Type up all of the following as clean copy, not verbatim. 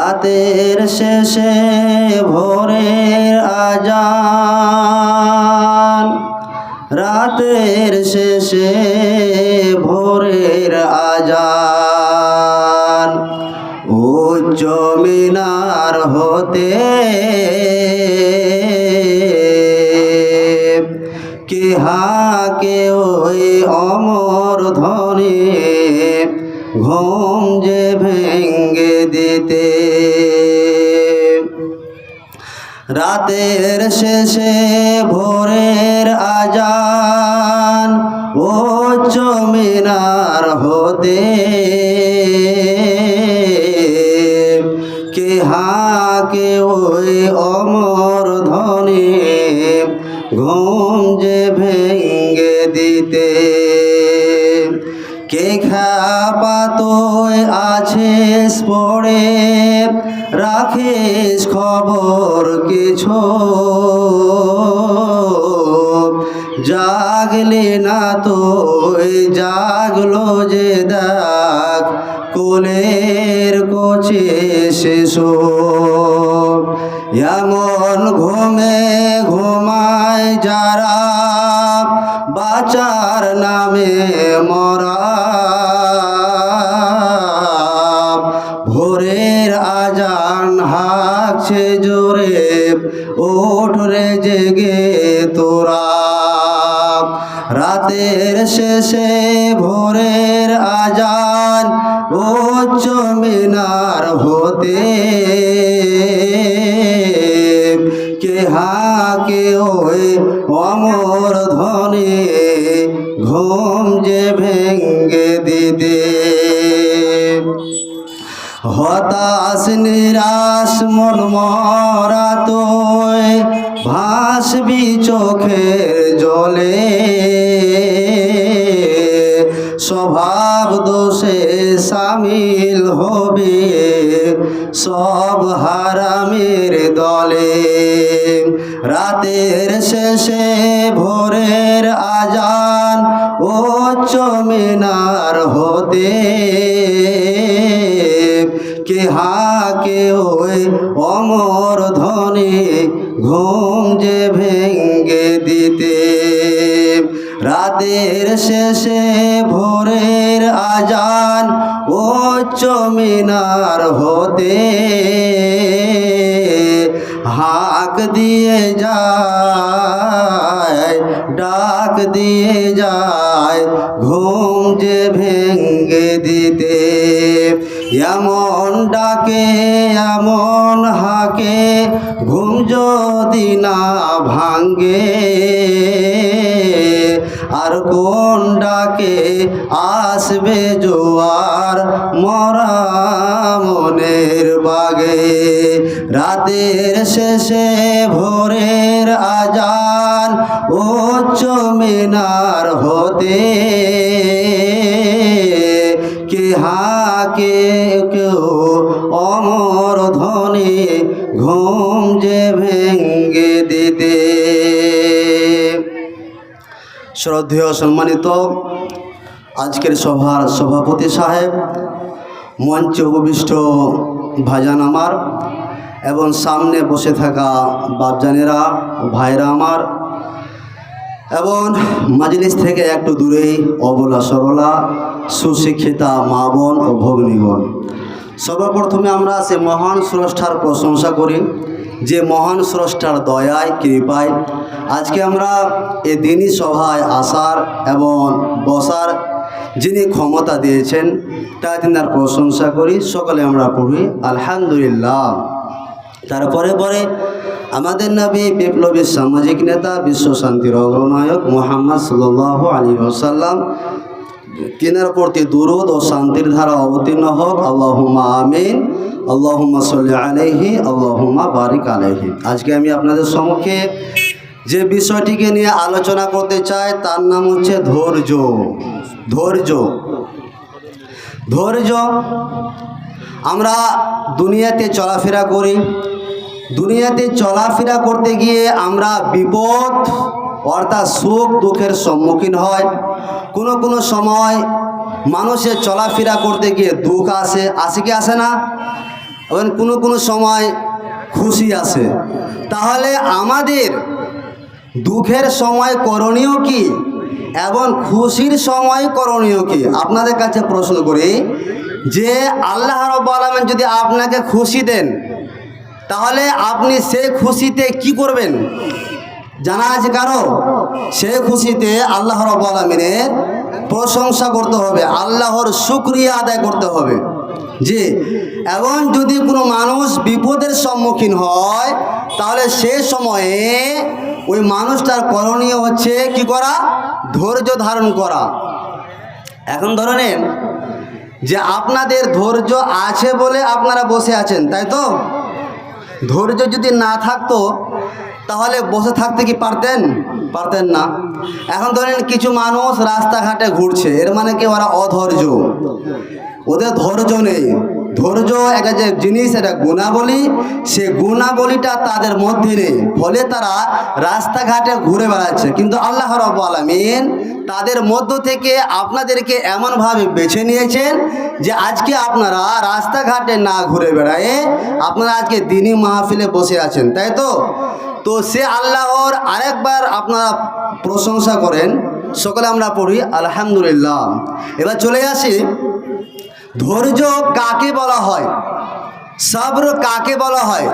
রাতের শেষে ভোরের আজান, রাতের শেষে ভোরের আজান, উচ্চ মিনার হতে কে হাকে ওই অমর ধ্বনি ঘুম যে ভেঙ্গে দিতে। রাতের শেষে ভোরের আজান, উচ্চ মিনার হতে কে হাকে ওই অমর ধ্বনি ঘুম যে ভেঙ্গে দিতে। কে খাপাতোয় আছিস পড়ে, রাখিস খবর কিছু, জাগলি না তোই জাগলো যে দেখ কোলের কচি শিশু। এমন ঘুমে ঘুমায় যারা বাঁচার নামে মরা, ভোরের আজান হাঁকছে জোরে ওঠ রে জেগে তোরা। রাতের শেষে ভোরের আজান, উচ্চ মিনার হতে কে হাকে ওই অমর ধ্বনি ঘুম যে ভেঙ্গে দিতে। হতাশ নিরাশ মন মরা তোয় ভাসবি চোখের জলে, স্বভাব দোষে সামিল হবে সব হারামের দলে। রাতের শেষে ভোরের আজান, উচ্চ মিনার হতে কে হাকে ওই অমর ধ্বনি ঘুম যে ভেঙ্গে দিতে। রাতের শেষে ভোরের আজান, উচ্চ মিনার হতে হাক দিয়ে যায় ডাক দিয়ে যায় ঘুম যে ভেঙ্গে দিতে। এমন ডাকে এমন হাকে ঘুম যদি না ভাঙ্গে, আর কোন ডাকে আসবে জোয়ার মরা মনের বাগে। রাতের শেষে ভোরের আজান, উচ্চ মিনার হতে কে হাকে কেউ অমর ধ্বনি ঘুম যে ভেঙ্গে দিতে। শ্রদ্ধেয় সম্মানিত আজকের সভার সভাপতি সাহেব, মঞ্চে উপবিষ্ট ভাইজান আমার এবং সামনে বসে থাকা বাপজানেরা ভাইরা আমার, এবং মাজলিস থেকে একটু দূরেই অবলা সরলা সুশিক্ষিতা মা বোন ও ভগ্নীগণ, সর্বপ্রথমে আমরা সে মহান স্রষ্টার প্রশংসা করি যে মহান স্রষ্টার দয়ায় কৃপায় আজকে আমরা এ দিনই সভায় আসার এবং বসার যিনি ক্ষমতা দিয়েছেন তাই তিনার প্রশংসা করি। সকলে আমরা পড়ি আলহামদুলিল্লাহ। তারপরে পরে আমাদের নবী বিপ্লবী সামাজিক নেতা বিশ্ব শান্তির অগ্রনায়ক মুহাম্মদ সাল্লাল্লাহু আলাইহি ওয়াসাল্লাম, তিনার প্রতি দুরূদ ও শান্তির ধারা অবতীর্ণ হোক। আল্লাহুম্মা আমিন। আল্লাহুম্মা সাল্লি আলাইহি আল্লাহুম্মা বারিক আলাইহি। আজকে আমি আপনাদের সম্মুখে যে বিষয়টিকে নিয়ে আলোচনা করতে চাই তার নাম হচ্ছে ধৈর্য। ধৈর্য ধৈর্য আমরা দুনিয়াতে চলাফেরা করি, দুনিয়াতে চলাফেরা করতে গিয়ে আমরা বিপদ অর্থাৎ সুখ দুঃখের সম্মুখীন হয়। কোনো কোনো সময় মানুষের চলাফেরা করতে গিয়ে দুঃখ আসে, আসে কি আসে না? এবং কোনো কোনো সময় খুশি আসে। তাহলে আমাদের দুঃখের সময় করণীয় কি এবং খুশির সময় করণীয় কি? আপনাদের কাছে প্রশ্ন করি যে আল্লাহ রাব্বুল আলামিন যদি আপনাকে খুশি দেন, তাহলে আপনি সেই খুশিতে কি করবেন জানা আছে কারো? সেই খুশিতে আল্লাহ রাব্বুল আলামিনের প্রশংসা করতে হবে, আল্লাহর শুকরিয়া আদায় করতে হবে। জি, এবং যদি কোনো মানুষ বিপদের সম্মুখীন হয়, তাহলে সে সময়ে ওই মানুষটার করণীয় হচ্ছে কি করা? ধৈর্য ধারণ করা। এখন ধরে নেন যে আপনাদের ধৈর্য আছে বলে আপনারা বসে আছেন, তাই তো? ধৈর্য যদি না থাকতো তাহলে বসে থাকতে কি পারতেন? পারতেন না। এখন ধরেন কিছু মানুষ রাস্তাঘাটে ঘুরছে, এর মানে কি ওরা অধৈর্য, ওদের ধৈর্য নেই। ধৈর্য একটা যে জিনিস, এটা গুণাবলী, সে গুণাবলীটা তাদের মধ্যে নেই, ফলে তারা রাস্তাঘাটে ঘুরে বেড়াচ্ছে। কিন্তু আল্লাহ রাব্বুল আলামিন তাদের মধ্য থেকে আপনাদেরকে এমনভাবে বেছে নিয়েছেন যে আজকে আপনারা রাস্তাঘাটে না ঘুরে বেড়ায়ে আপনারা আজকে দ্বীনি মাহফিলে বসে আছেন, তাই তো? তো সে আল্লাহর আরেকবার আপনারা প্রশংসা করেন। সকলে আমরা পড়ি আলহামদুলিল্লাহ। এবার চলে আসি, ধৈর্য কাকে বলা হয়, সবর কাকে বলা হয়?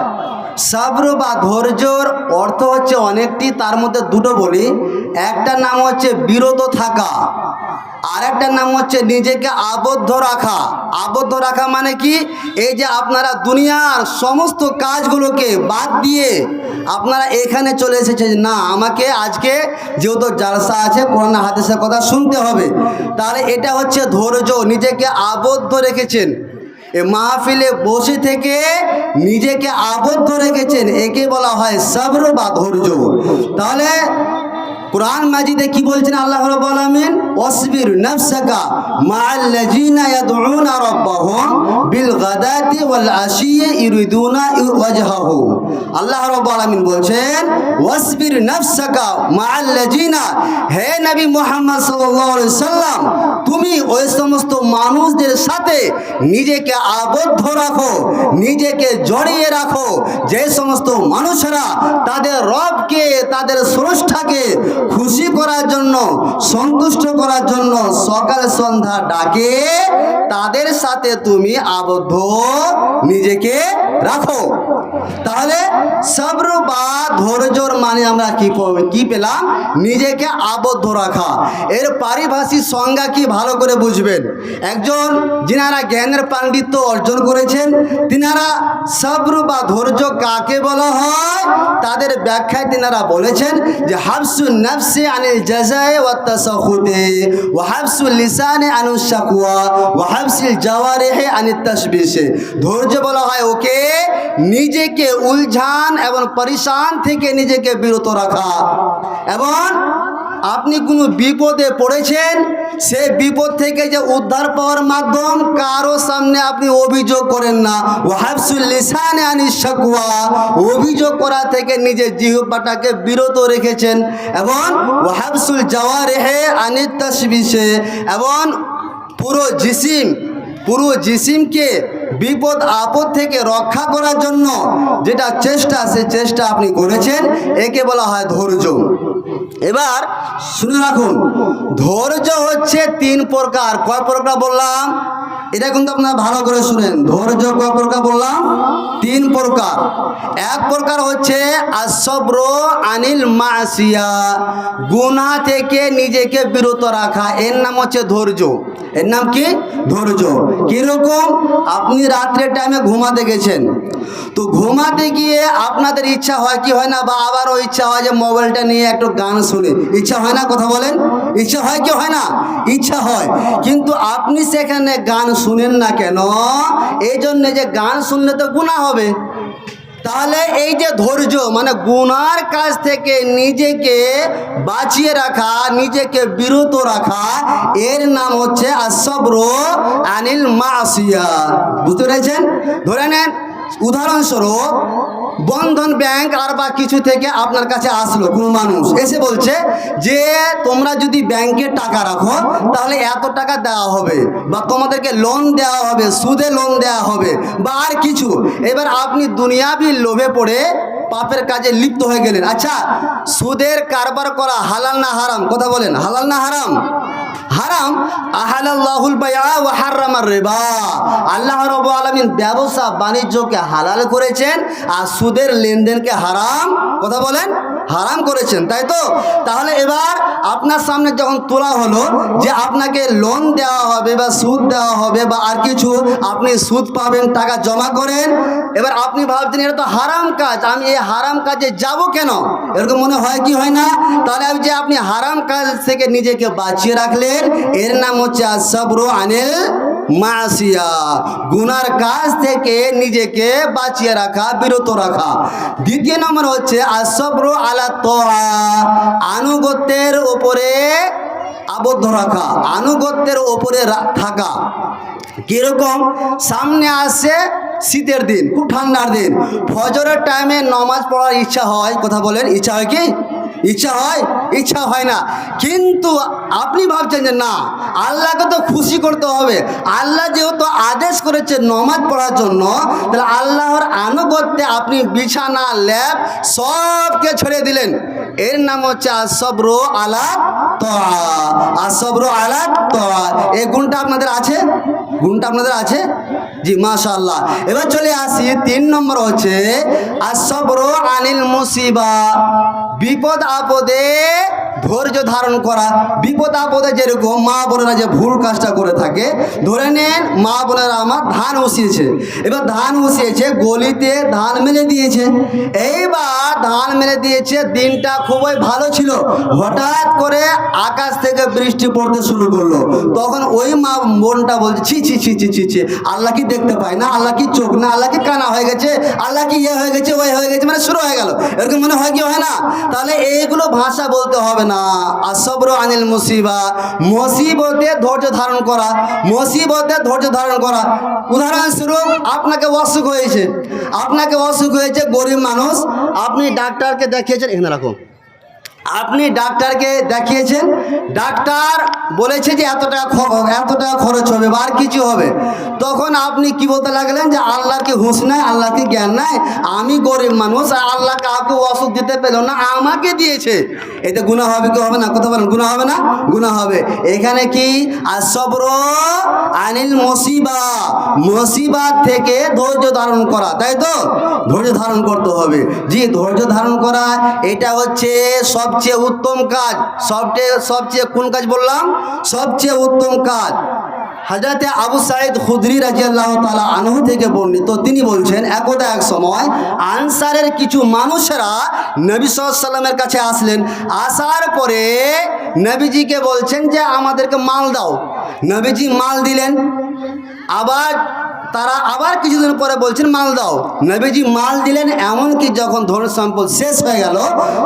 সবর বা ধৈর্যর অর্থ হচ্ছে অনেকটি, তার মধ্যে দুটো বলি। একটা নাম হচ্ছে বিরত থাকা, আর একটা নাম হচ্ছে নিজেকে আবদ্ধ রাখা। আবদ্ধ রাখা মানে কি? এই যে আপনারা দুনিয়ার সমস্ত কাজগুলোকে বাদ দিয়ে আপনারা এখানে চলে এসেছেন, না আমাকে আজকে যেহেতু জালসা আছে, কোরআন হাদিসের কথা শুনতে হবে, তাহলে এটা হচ্ছে ধৈর্য। নিজেকে আবদ্ধ রেখেছেন, এ মাহফিলে বসে থেকে নিজেকে আবদ্ধ রেখেছেন, একে বলা হয় সবর বা ধৈর্য। তাহলে কুরআন মাজিদে কি বলছেন আল্লাহ রাব্বুল আলামিন? ওয়াসবির নাফসাকা মাআল্লাযিনা ইয়াদউনা রাব্বাহুম বিল গাদাতি ওয়াল আশিয়্যি ইরিদুনা ওয়াজহাহু। আল্লাহ রাব্বুল আলামিন বলছেন ওয়াসবির নাফসাকা মাআল্লাযিনা, হে নবী মুহাম্মদ সাল্লাল্লাহু আলাইহি সাল্লাম, তুমি ওই সমস্ত মানুষদের সাথে নিজেকে আবদ্ধ রাখো, নিজেকে জড়িয়ে রাখো, যে সমস্ত মানুষেরা তাদের রবকে, তাদের স্রষ্টাকে খুশি করার জন্য, সন্তুষ্ট করার জন্য সকাল সন্ধ্যা ডাকে, তাদের সাথে তুমি আবদ্ধ নিজেকে রাখো। তাহলে সবর বা ধৈর্যর মানে আমরা কি পেলাম? নিজেকে আবদ্ধ রাখা। এর পারিভাষিক সংজ্ঞা কি ভালো করে বুঝবেন। একজন যিনারা জ্ঞানের পাণ্ডিত্য অর্জন করেছেন, তিনারা সবর বা ধৈর্য কাকে বলা হয় তাদের ব্যাখ্যায় তিনারা বলেছেন যে হাবসুন নাফসি আনিল জাযায়ে ওয়াত তাসাখুতি ওয়া হাবসুল লিসানি আনুশ শাকওয়া ওয়া হাবসিল জাওয়ারিহি আনিত তাশবিশি। ধৈর্য বলা হয় ওকে নিজেকে উলঝান এবং পরিশান থেকে নিজেকে বিরত রাখা, এবং আপনি কোনো বিপদে পড়েছেন, সে বিপদ থেকে যে উদ্ধার পাওয়ার মাধ্যম কারো সামনে আপনি অভিযোগ করেন না। ওয়াহাবসুল লিসানে আনিশ শাকওয়া, অভিযোগ করা থেকে নিজের জিহ্বাটাকে বিরত রেখেছেন, এবং ওয়াহাবসুল জাওয়ারিহি আনিত তাশবিশি, এবং পুরো জিসিমকে বিপদ আপদ থেকে রক্ষা করার জন্য যেটা চেষ্টা, সে চেষ্টা আপনি করেছেন, একে বলা হয় ধৈর্য। এবার শুনে রাখুন, ধৈর্য হচ্ছে তিন প্রকার। কয় প্রকার বললাম? এটা কিন্তু আপনারা ভালো করে শুনেন। ধৈর্য কয় প্রকার বললাম? তিন প্রকার। এক প্রকার হচ্ছে আসবর আনিল মাসিয়া, গুনাহ থেকে নিজেকে বিরত রাখা, এর নাম হচ্ছে ধৈর্য। এর নাম কি? ধৈর্য। কিরকম? আপনি রাত্রের টাইমে ঘুমাতে গেছেন, তো ঘুমাতে গিয়ে আপনাদের ইচ্ছা হয় কি হয় না, বা আবারও ইচ্ছা হয় যে মোবাইলটা নিয়ে একটু গান শুনে, ইচ্ছা হয় না? কথা বলেন, ইচ্ছা হয় কি হয় না? ইচ্ছা হয়। কিন্তু আপনি সেখানে গান শুনেন না কেন? এই জন্যে যে গান শুনলে তো গুনাহ হবে। তাহলে এই যে ধৈর্য মানে গুনার কাজ থেকে নিজেকে বাঁচিয়ে রাখা, নিজেকে বিরত রাখা, এর নাম হচ্ছে আসবর আনিল মাসিয়া। বুঝতে পেরেছেন? ধরে নেন, উদাহরণস্বরূপ বন্ধন ব্যাংক আর বা কিছু থেকে আপনার কাছে আসলো কোনো মানুষ এসে বলছে যে তোমরা যদি ব্যাংকে টাকা রাখো তাহলে এত টাকা দেওয়া হবে, বা তোমাদেরকে লোন দেওয়া হবে, সুদে লোন দেওয়া হবে, বা আর কিছু। এবার আপনি দুনিয়াবি লোভে পড়ে পাপের কাজে লিপ্ত হয়ে গেলেন। আচ্ছা, সুদের কারবার করা হালাল না হারাম? কথা বলেন, হালাল না হারাম? হারাম। আহালাল্লাহুল বাইআ ওয়া হারামার রিবা। আল্লাহ রাব্বুল আলামিন ব্যবসা বাণিজ্যকে হালাল করেছেন আর সুদের লেনদেনকে হারাম, কথা বলেন, হারাম করেছেন, তাই তো? তাহলে এবার আপনার সামনে যখন তোলা হলো যে আপনাকে লোন দেওয়া হবে বা সুদ দেওয়া হবে বা আর কিছু, আপনি সুদ পাবেন, টাকা জমা করেন, এবার আপনি ভাবছেন এটা তো হারাম কাজ, আমি এই হারাম কাজে যাব কেন? এরকম মনে হয় কি হয় না? তাহলে যে আপনি হারাম কাজ থেকে নিজেকে বাঁচিয়ে রাখলেন, এর নাম হচ্ছে আসসাবরু আনিল মাসিয়া, গুনার কাজ থেকে নিজেকে বাঁচিয়ে রাখা, বিরত রাখা। দ্বিতীয় নম্বর হচ্ছে আসসাবরু আলা তাআ, আনুগত্যের উপরে আবদ্ধ রাখা, আনুগত্যের উপরে থাকা। কিরকম? সামনে আসছে শীতের দিন, খুব ঠান্ডার দিন, ফজরের টাইমে নামাজ পড়ার ইচ্ছা হয়, কথা বলেন, ইচ্ছা হয় কি? ইচ্ছা হয়? ইচ্ছা হয় না। কিন্তু আপনি ভাবছেন যে না, আল্লাহকে তো খুশি করতে হবে, আল্লাহ যেহেতু আদেশ করেছে নামাজ পড়ার জন্য, তাহলে আল্লাহর আনুগত্যে আপনি বিছানা ল্যাব সবকে ছেড়ে দিলেন। এর নাম হচ্ছে আসসাবরু আলা তাআ, আসসাবরু আলা তাআ। এই গুণটা আপনাদের আছে? গুণটা আপনাদের আছে? জি, মাশাআল্লাহ। এবার চলে আসি 3 নম্বর হচ্ছে আসসাবরু আনিল মুসিবা, বিপদ আপদে ধৈর্য ধারণ করা। বিপদ আপদে যেরকম মা বোনেরা যে ভুল কাজটা করে থাকে, ধরে নেন মা বোনেরা আমার ধান উসিয়েছে, এবার ধান উসিয়েছে, গলিতে ধান মেলে দিয়েছে, এইবার ধান মেলে দিয়েছে, দিনটা খুবই ভালো ছিল, হঠাৎ করে আকাশ থেকে বৃষ্টি পড়তে শুরু করলো। তখন ওই মা বোনটা বলছে ছি ছি ছি ছি ছি ছি, আল্লাহ কি দেখতে পায় না? আল্লাহ কি চোখ না? আল্লাহ কি কানা হয়ে গেছে? আল্লাহ কি ইয়ে হয়ে গেছে, ওই হয়ে গেছে, মানে শুরু হয়ে গেল। এরকম মনে হয় কি হয় না? তাহলে এইগুলো ভাষা বলতে হবে না। আসসাবরু আনিল মুসিবা, মুসিবতে ধৈর্য ধারণ করা, মুসিবতে ধৈর্য ধারণ করা। উদাহরণস্বরূপ আপনাকে অসুখ হয়েছে, আপনাকে অসুখ হয়েছে, গরিব মানুষ, আপনি ডাক্তারকে দেখিয়েছেন, এখানে রাখো, আপনি ডাক্তারকে দেখিয়েছেন, ডাক্তার বলেছে যে এত টাকা খরচ হবে বা আর কিছু হবে, তখন আপনি কি বলতে লাগলেন যে আল্লাহর কি হুঁশ নাই, আল্লাহর কি জ্ঞান নাই, আমি গরিব মানুষ, আল্লাহ কাউকে অসুখ দিতে পেল না, আমাকে দিয়েছে। এতে গুনাহ হবে কি হবে না? কথা বলেন, গুনাহ হবে না? গুনাহ হবে। এখানে কি আসসাবরু আনিল মুসিবা, মুসিবত থেকে ধৈর্য ধারণ করা, তাই তো? ধৈর্য ধারণ করতে হবে। জি, ধৈর্য ধারণ করা এটা হচ্ছে সবচেয়ে উত্তম কাজ। সবচেয়ে কোন কাজ বললাম? সবচেয়ে উত্তম কাজ। হযরতে আবু সাঈদ খুদরি রাদিয়াল্লাহু তাআলা আনহু থেকে বর্ণিত, তিনি বলছেন একদা এক সময় আনসারের কিছু মানুষেরা নবী সাল্লাল্লাহু আলাইহি ওয়াসাল্লামের কাছে আসলেন। আসার পরে নবীজিকে বলছেন যে আমাদেরকে মাল দাও। নবীজি মাল দিলেন। তারা আবার কিছুদিন পরে বলছেন মাল দাও। নবীজি মাল দিলেন, এমনকি যখন ধন সম্পদ শেষ হয়ে গেল,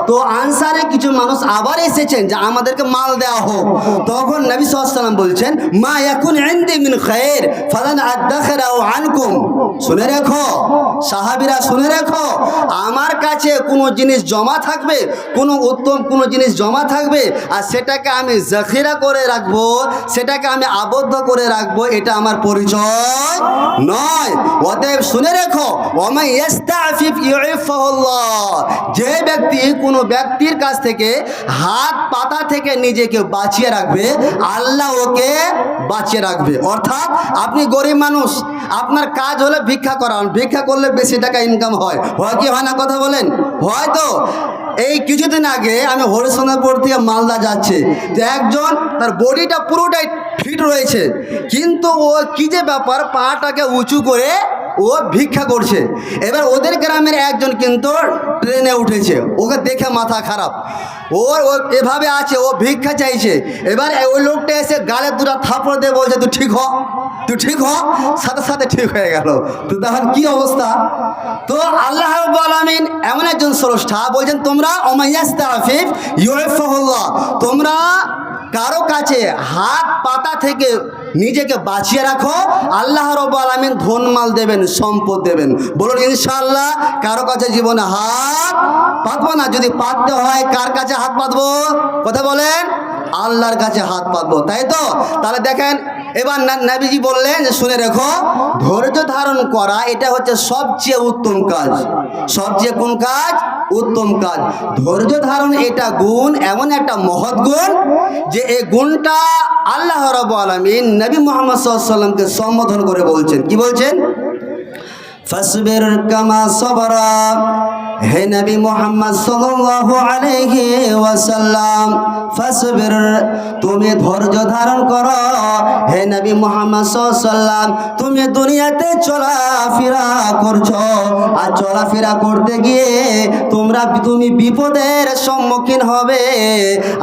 তো আনসারে কিছু মানুষ আবার এসেছেন যে আমাদেরকে মাল দেওয়া হোক। তখন নবী সাল্লাল্লাহু আলাইহি ওয়াসাল্লাম বলছেন মা ইয়াকুন ইনদি মিন খায়র ফালান আদাখরাউ আনকুম। শুনে রেখো সাহাবীরা, শুনে রেখো, আমার কাছে কোনো জিনিস জমা থাকবে, কোনো উত্তম কোনো জিনিস জমা থাকবে, আর সেটাকে আমি জাখিরা করে রাখবো, সেটাকে আমি আবদ্ধ করে রাখবো, এটা আমার পরিচয় নয়। অতএব শুনে রেখো, ওয়ামান ইস্তাফিফ ইউফাহুল্লাহ, যে ব্যক্তি কোনো ব্যক্তির কাছ থেকে হাত পাতা থেকে নিজেকে বাঁচিয়ে রাখবে, আল্লাহ ওকে বাঁচিয়ে রাখবে। অর্থাৎ আপনি গরিব মানুষ, আপনার কাজ হলো ভিক্ষা করা, ভিক্ষা করলে বেশি টাকা ইনকাম হয়, হয় কি হয় না? কথা বলেন, হয়তো। এই কিছুদিন আগে আমি হরিশচন্দ্রপুর থেকে মালদা যাচ্ছে, তো একজন তার বডিটা পুরোটাই ফিট রয়েছে, কিন্তু ও কি যে ব্যাপার, পাটাকে উঁচু করে ও ভিক্ষা করছে। এবার ওদের গ্রামের একজন কিন্তু ট্রেনে উঠেছে, ওকে দেখে মাথা খারাপ, ও এভাবে আছে, ও ভিক্ষা চাইছে। এবার ওই লোকটা এসে গালে দুটা থাপড় দিয়ে বলছে তুই ঠিক হ, তুই ঠিক হ, সাথে সাথে ঠিক হয়ে গেল। তো তখন কি অবস্থা? তো আল্লাহ রাব্বুল আলামিন এমন একজন স্রষ্টা, বলছেন তোমরা ওমাইয়াস্তাফিফ ইউফাহুল্লাহ, তোমরা কারো কাছে হাত পাতা থেকে নিজেকে বাঁচিয়ে রাখো, আল্লাহ রাব্বুল আলামিন ধনমাল দেবেন, সম্পদ দেবেন। বলুন ইনশাআল্লাহ। কারো কাছে জীবনে হাত পাতবো না। যদি পাততে হয় কার কাছে হাত পাতবো? কথা বলেন, আল্লাহর কাছে হাত পাতবো, তাই তো? তাহলে দেখেন, এবার নবীজি বললেন যে শুনে রেখো, ধৈর্য ধারণ করা এটা হচ্ছে সবচেয়ে উত্তম কাজ। সবচেয়ে কোন কাজ? উত্তম কাজ। ধৈর্য ধারণ এটা গুণ, এমন একটা মহৎ গুণ যে এই গুণটা আল্লাহ রাব্বুল আলামিন নবী মুহাম্মদ সাল্লাল্লাহু আলাইহি ওয়াসাল্লামকে সম্বোধন করে বলছেন। কি বলছেন? ফাসবির কামা সাবরা, হে নবী মুহাম্মদ সাল্লাল্লাহু আলাইহি ওয়াসাল্লাম, ফাসবির, তুমি ধৈর্য ধারণ করো। হে নবী মুহাম্মদ সাল্লাল্লাহু আলাইহি ওয়াসাল্লাম, তুমি দুনিয়াতে চলাফেরা করছো, আর চলাফেরা করতে গিয়ে তুমি বিপদের সম্মুখীন হবে।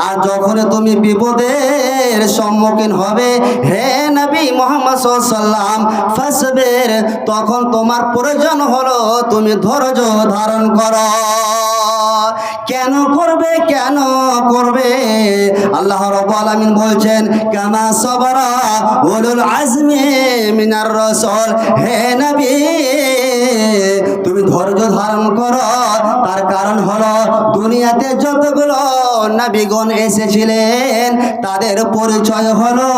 আর যখন তুমি বিপদের সম্মুখীন হবে, হে নবী মুহাম্মদ সাল্লাল্লাহু আলাইহি ওয়াসাল্লাম, ফাসবির, তখন তোমার প্রয়োজন হলো তুমি ধৈর্য ধারণ করো। কেন করবে? কেন করবে? আল্লাহ রাব্বুল আলামিন বলছেন, কামা সাবরা উলুল আজমি মিনার রাসূল, হে নবী তুমি ধৈর্য ধারণ করো। তার কারণ হলো দুনিয়াতে যতগুলো নবীগণ এসেছিলেন তাদের পরিচয় হলো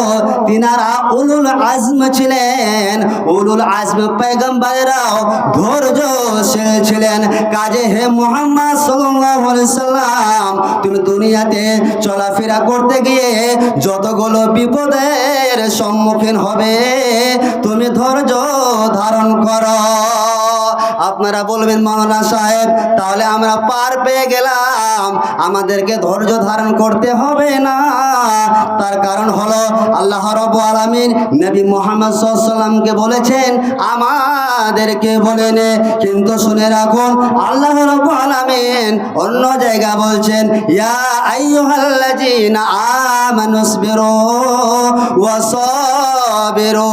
তিনারা উলুল আজম ছিলেন। উলুল আজম পয়গম্বররাও ধৈর্যশীল ছিলেন। কাজে হে মুহাম্মদ সাল্লাল্লাহু আলাইহি সাল্লাম, তুমি দুনিয়াতে চলাফেরা করতে গিয়ে যতগুলো বিপদের সম্মুখীন হবে, তুমি ধৈর্য ধারণ করো। আপনারা বলবেন, মাওলানা সাহেব তাহলে আমরা পার পেয়ে গেলাম, আমাদেরকে ধৈর্য ধারণ করতে হবে না। তার কারণ হলো আল্লাহ রাব্বুল আলামিন নবী মুহাম্মদ সাল্লাল্লাহু আলাইহি ওয়াসাল্লামকে বলেছেন, আমাদেরকে বলেন। কিন্তু শুনে রাখুন, আল্লাহ রাব্বুল আলামিন অন্য জায়গা বলছেন, ইয়া আইয়ুহাল্লাযীনা আমানুসবিরু ওয়া সাবিরু,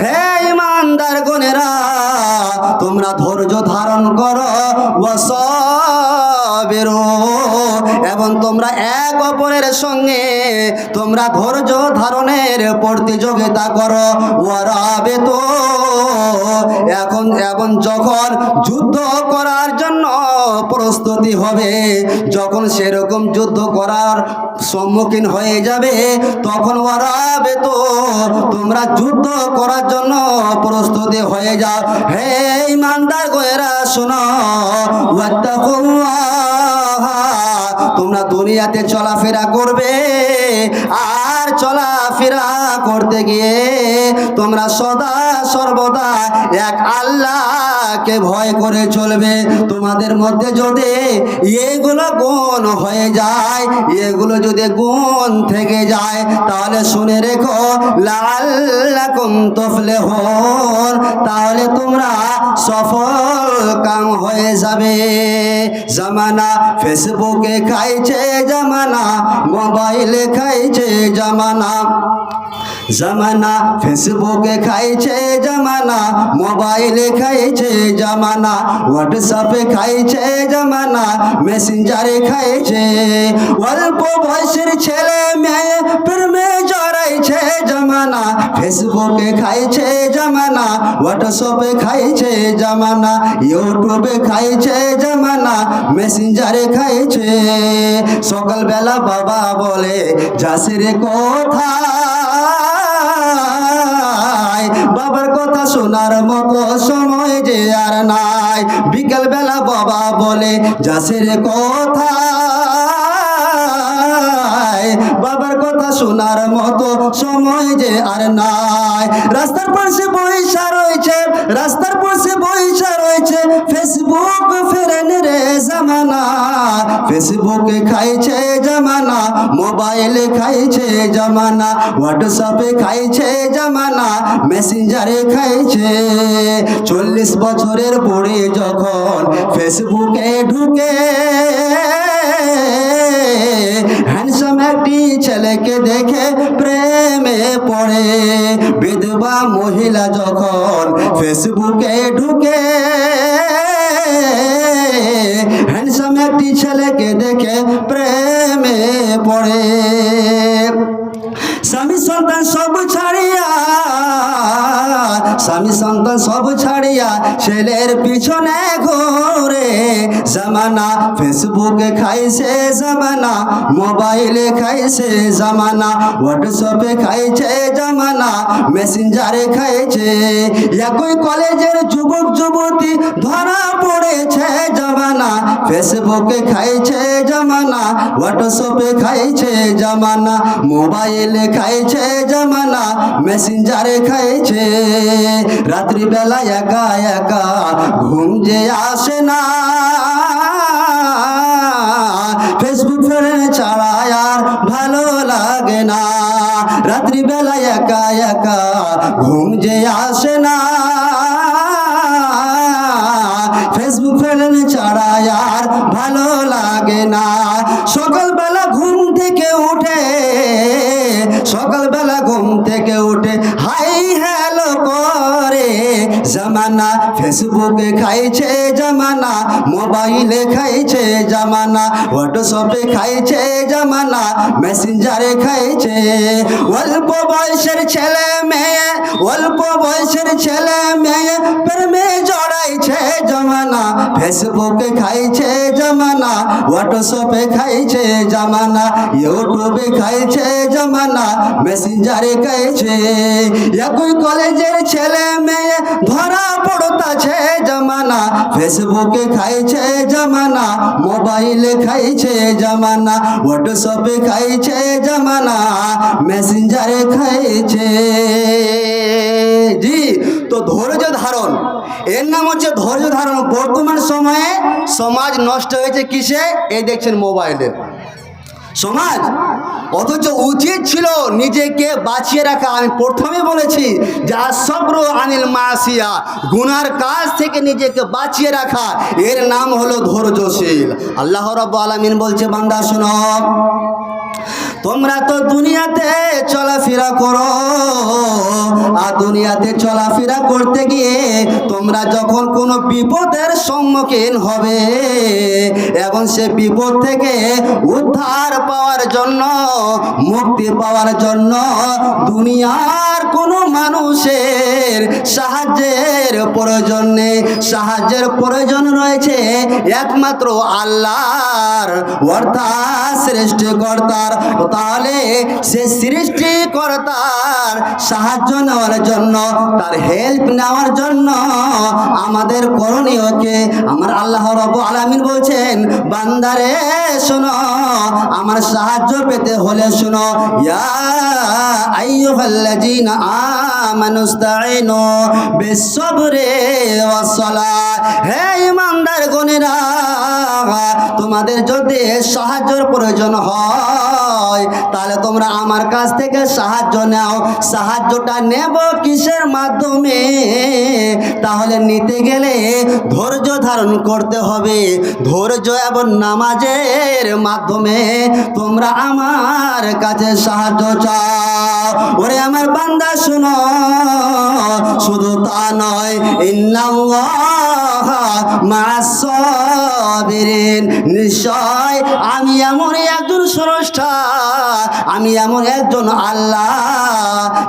হে ঈমানদার গণেরা তোমরা ধৈর্য ধারণ করো, ওয়া সাবিরু, এবং তোমরা এক অপরের সঙ্গে তোমরা ধৈর্য ধারণের প্রতিযোগিতা করো। ওয়ারাবিতু, এবং যখন যুদ্ধ করার জন্য প্রস্তুতি হবে, যখন সেরকম যুদ্ধ করার সম্মুখীন হয়ে যাবে, তখন ওয়ারাবিতু, তোমরা যুদ্ধ করার জন্য প্রস্তুতি হয়ে যাও। হে ঈমানদার গোয়েরা শোনো, ওয়াত্তাকুল্লাহ, তোমরা দুনিয়াতে চলাফেরা করবে, আর চলাফেরা করতে গিয়ে তোমরা সদা সর্বদা এক আল্লাহকে ভয় করে চলবে। তোমাদের মধ্যে যদি এগুলো গুণ হয়ে যায়, এগুলো যদি গুণ থেকে যায়, তাহলে শুনে রেখো, লাআল্লাকুম তুফলিহুন, তাহলে তোমরা সফল কাম হয়ে যাবে। জামানা ফেসবুকে খাইছে, জামানা মোবাইলে খাইছে, জামানা জামানা ফেসবুকে খাইছে, জামানা মোবাইলে খাইছে, জামানা হোয়াটসঅ্যাপে খাইছে, জামানা মেসেঞ্জারে খাইছে। অল্প বয়সের ছেলে মেয়ে প্রেমে জড়াইছে, জামানা ফেসবুকে খাইছে, জামানা হোয়াটসঅ্যাপে খাইছে, জামানা ইউটিউবে খাইছে, জামানা মেসেঞ্জারে খাইছে। সকালবেলা বাবা বলে যাসের কথা, বাবার কথা শোনার মতো সময় যে আর নাই। বিকেল বেলা বাবা বলে যাসের কথা, বাবার কথা শোনার মতো সময় যে আর নাই। রাস্তার পাশে বইসা রয়েছে, রাস্তার পাশে বইসা রয়েছে, ফেসবুক ফেরেনের জামানা, ফেসবুকে খাইছে জামানা, মোবাইলে খাইছে জামানা, হোয়াটসঅ্যাপে খাইছে জামানা, মেসেঞ্জারে খাইছে। 40 বছরের বুড়ি যখন ফেসবুকে ঢুকে, হ্যান্ডসাম একটি ছেলেকে দেখে প্রেমে পড়ে। বিধবা মহিলা যখন ফেসবুকে ঢুকে, হ্যান্ডসাম একটি ছেলেকে দেখে প্রেমে পড়ে। পিছনে ঘোরে জামানা, ফেসবুকে খাইছে জামানা, মোবাইলে খাইছে জামানা, হোয়াটসঅ্যাপে খাইছে জামানা, মেসেঞ্জারে খাইছে। একই কলেজের যুবক যুবতী ধরা পড়েছে জামানা, ফেসবুকে খাইছে জামানা, হোয়াটসঅ্যাপে খাইছে জামানা, মোবাইলে খাইছে জামানা, মেসেঞ্জারে খাইছে। রাত্রিবেলা একা একা ঘুম যে আসে না, ফেসবুক ফ্রেন্ড ছাড়া আর ভালো লাগে না। রাত্রিবেলা একা একা ঘুম যে আসে না, ফেসবুক ফ্রেন্ড ছাড়া আর ভালো লাগে না। সকালবেলা ঘুম থেকে উঠে, সকালবেলা ঘুম থেকে উঠে হাই হ্যালো করে জামানা, ফেসবুকে খাইছে জামানা, মোবাইলে খাইছে জামানা, হোয়াটসঅ্যাপে খাইছে জামানা, মেসেঞ্জারে খাইছে। অল্প বয়সের ছেলে মেয়ে, অল্প বয়সের ছেলে মেয়ে প্রেমে জড়াইছে জামানা, ফেসবুকে খাইছে জামানা, হোয়াটসঅ্যাপে খাইছে জামানা, ইউটিউবে খাইছে জামানা, মেসেঞ্জারে খাইছে। একই কলেজের ছেলে মেয়ে ধরা পড়তাছে জামানা, ফেসবুকে খাইছে জামানা, মোবাইলে খাইছে জামানা, হোয়াটসঅ্যাপে খাইছে জামানা, মেসেঞ্জারে খাইছে। জি, তো ধৈর্য ধারণ, এর নাম হচ্ছে ধৈর্য ধারণ। বর্তমান সময়ে সমাজ নষ্ট হয়েছে কিসে? এই দেখছেন মোবাইলে সমাজ। অথচ উচিত ছিল নিজেকে বাঁচিয়ে রাখা। আমি প্রথমে বলেছি যা সব্র আনিল মাসিয়া, গুনার কাজ থেকে নিজেকে বাঁচিয়ে রাখা, এর নাম হলো ধৈর্যশীল। আল্লাহ রাব্বুল আলামিন বলছে, বান্দা শোনো, তোমরা তো দুনিয়াতে চলাফেরা করো, আর দুনিয়াতে চলাফেরা করতে গিয়ে তোমরা যখন কোনো বিপদের সম্মুখীন হবে এবং সে বিপদ থেকে উদ্ধার পাওয়ার জন্য, মুক্তি পাওয়ার জন্য দুনিয়ার কোনো মানুষের সাহায্যের প্রয়োজন নেই। সাহায্যের প্রয়োজন রয়েছে একমাত্র আল্লাহর, অর্থাৎ সৃষ্টিকর্তার। তাহলে সে সৃষ্টিকর্তার সাহায্য নেওয়ার জন্য, তার হেল্প নেওয়ার জন্য আমাদের করণীয়কে আমার আল্লাহ রাব্বুল আলামিন বলছেন, বান্দারে শোনো, আমার সাহায্য পেতে হলে শোনো, ইয়া আইয়ুহাল্লাযীনা আমানুস্তাঈনু বিস-সাবরি ওয়াস-সালাহ। হে ঈমানদার গণেরা, তোমাদের যদি সাহায্যের প্রয়োজন হয় তাহলে তোমরা আমার কাছ থেকে সাহায্য নাও। সাহায্যটা নেব কিসের মাধ্যমে? তাহলে নিতে গেলে ধৈর্য ধারণ করতে হবে। ধৈর্য এবং নামাজের মাধ্যমে তোমরা আমার কাছে সাহায্য চাও। ওরে আমার বান্দা শুনো, শুধু তা নয়, ইন্নাল্লাহা মা'আস সাবিরিন, নিশ্চয় আমি এমন একজন স্রষ্টা, আমি এমন একজন আল্লাহ,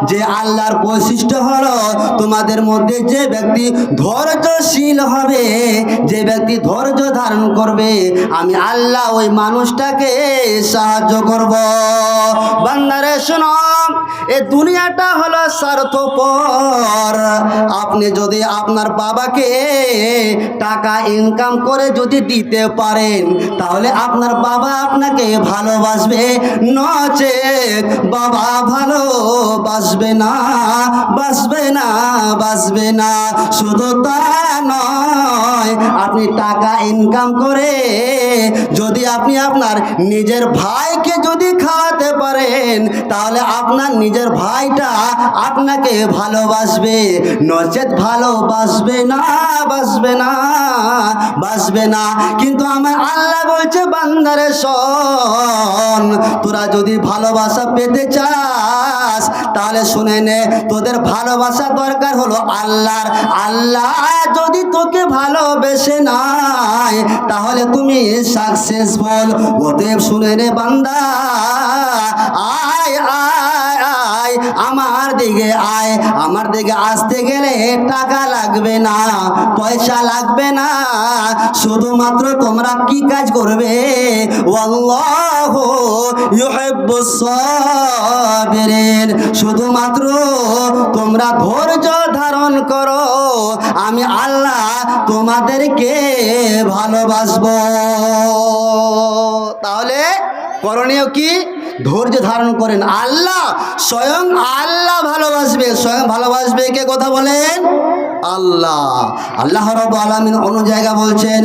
যে আল্লাহর বৈশিষ্ট্য হলো তোমাদের মধ্যে যে ব্যক্তি ধৈর্যশীল হবে, যে ব্যক্তি ধৈর্য ধারণ করবে, আমি আল্লাহ ওই মানুষটাকে সাহায্য করব। বান্দারে শোনো, এই দুনিয়াটা হলো স্বার্থপর। আপনি যদি আপনার বাবাকে টাকা ইনকাম করে যদি দিতে পারেন তাহলে আপনার বাবা আপনাকে ভালোবাসবে, নচেত বাবা ভালোবাসবে না, বাসবে না, বাসবে না। শুধু তা নয়, আপনি টাকা ইনকাম করে যদি আপনি আপনার নিজের ভাইকে যদি খাওয়াতে পারেন তাহলে আপনার নিজের ভাইটা আপনাকে ভালোবাসবে, নচেত ভালোবাসবে না, বাসবে না, বাসবে না। কিন্তু আমার আল্লাহ বলছে, বান্দারে শোন, তোরা যদি ভালোবাসা পেতে চাস তাহলে শুনে নে, তোদের ভালোবাসা দরকার হলো আল্লাহর। আল্লাহ যদি তোকে ভালোবেসে নাই তাহলে তুমি সাকসেসফুল। অতএব শুনে নে বান্দা, আয় আয় আয় আয়, আমার দিকে আয়। আমার দিকে আসতে গেলে টাকা লাগবে না, পয়সা লাগবে না, শুধুমাত্র তোমরা কি কাজ করবে? ওয়াল্লাহু ইউহিব্বুস সাবিরিন, শুধুমাত্র তোমরা ধৈর্য ধারণ করো, আমি আল্লাহ তোমাদেরকে ভালোবাসবো। তাহলে করণীয় কি? ধৈর্য ধারণ করেন, আল্লাহ স্বয়ং আল্লাহ ভালোবাসবে। স্বয়ং ভালোবাসবে কে? কথা বলেন আল্লাহ। আল্লাহ রাব্বুল আলামিন অন্য জায়গা বলছেন,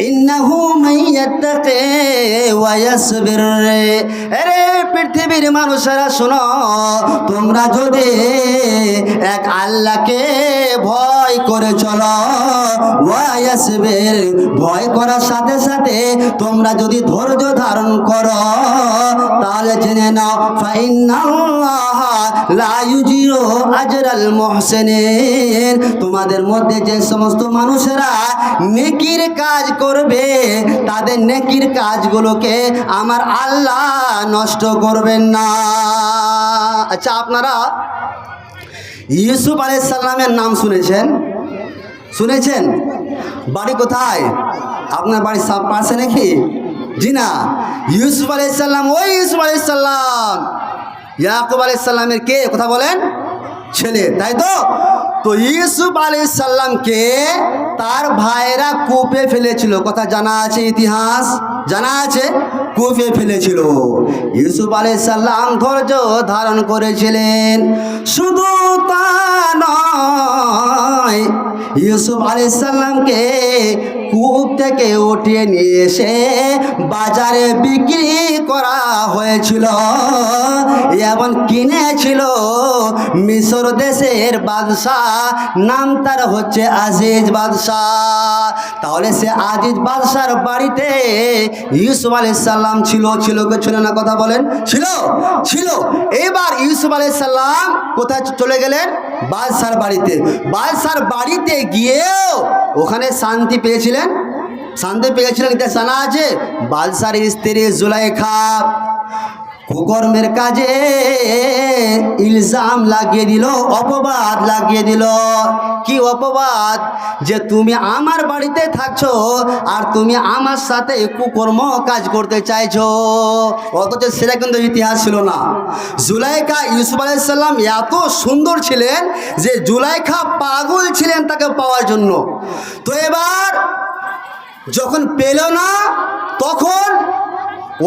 ইন্নাহু মাইয়াত্তাকি ওয়া ইয়াসবির। আরে পৃথিবীর মানুষেরা শোনো, তোমরা যদি এক আল্লাহকে ভয় করে চলো, ওয়া ইয়াসবির, ভয় করার সাথে সাথে তোমরা যদি ধৈর্য ধারণ করো, তাহলে জেনে নাও ফাইন্নাল্লাহা লা ইউজিউ আজরাল মুহসিনিন। তোমাদের মধ্যে যে সমস্ত মানুষেরা নেকির কাজ করবে, তাদের নেকির কাজগুলোকে আমার আল্লাহ নষ্ট করবেন না। আচ্ছা, আপনারা ইউসুফ আলাইহিস সালামের নাম শুনেছেন? শুনেছেন? বাড়ি কোথায়? আপনার বাড়ির পাশে নাকি? জি না। ইউসুফ আলাইহিস সালাম, ওই ইউসুফ আলাইহিস সালাম ইয়াকুব আলাইহিস সালামের কে? কথা বলেন, ছেলে, তাই তো? তো ইউসুফ আলাইহিস সালামকে তার ভাইরা কূপে ফেলেছিল, কথা জানা আছে, ইতিহাস জানা আছে, কূপে ফেলেছিল। ইউসুফ আলাইহিস সালাম ধৈর্য ধারণ করেছিলেন। শুধু তা নয়, ইউসুফ আলাইহিস সালামকে কূপ থেকে উঠিয়ে নিয়ে এসে বাজারে বিক্রি করা হয়েছিল এবং কিনেছিল মিশর দেশের বাদশাহ, নাম তার হচ্ছে আজিজ বাদশাহ। তাহলে সে আজিজ বাদশার বাড়িতে ইউসুফ আলাইহিস সালাম ছিল। ছিল কে ছিল না? কথা বলেন, ছিল, ছিল। এবার ইউসুফ আলাইহিস সালাম কোথায় চলে গেলেন? বাদশার বাড়িতে। বাদশার বাড়িতে গিয়েও ওখানে শান্তি পেয়েছিলেন। শান্তি পেয়েছিলেন, এটা জানা আছে। বাদশার স্ত্রী জুলাইখা কুকর্মের কাজে ইলজাম লাগিয়ে দিল, অপবাদ লাগিয়ে দিল। কি অপবাদ? যে তুমি আমার বাড়িতে থাকছো আর তুমি আমার সাথে কুকর্ম কাজ করতে চাইছো। অথচ সেটা কিন্তু ইতিহাস ছিল না। জুলাইখা, ইউসুফ আলাইহিস সালাম এত সুন্দর ছিলেন যে জুলাইখা পাগল ছিলেন তাকে পাওয়ার জন্য। তো এবার যখন পেল না, তখন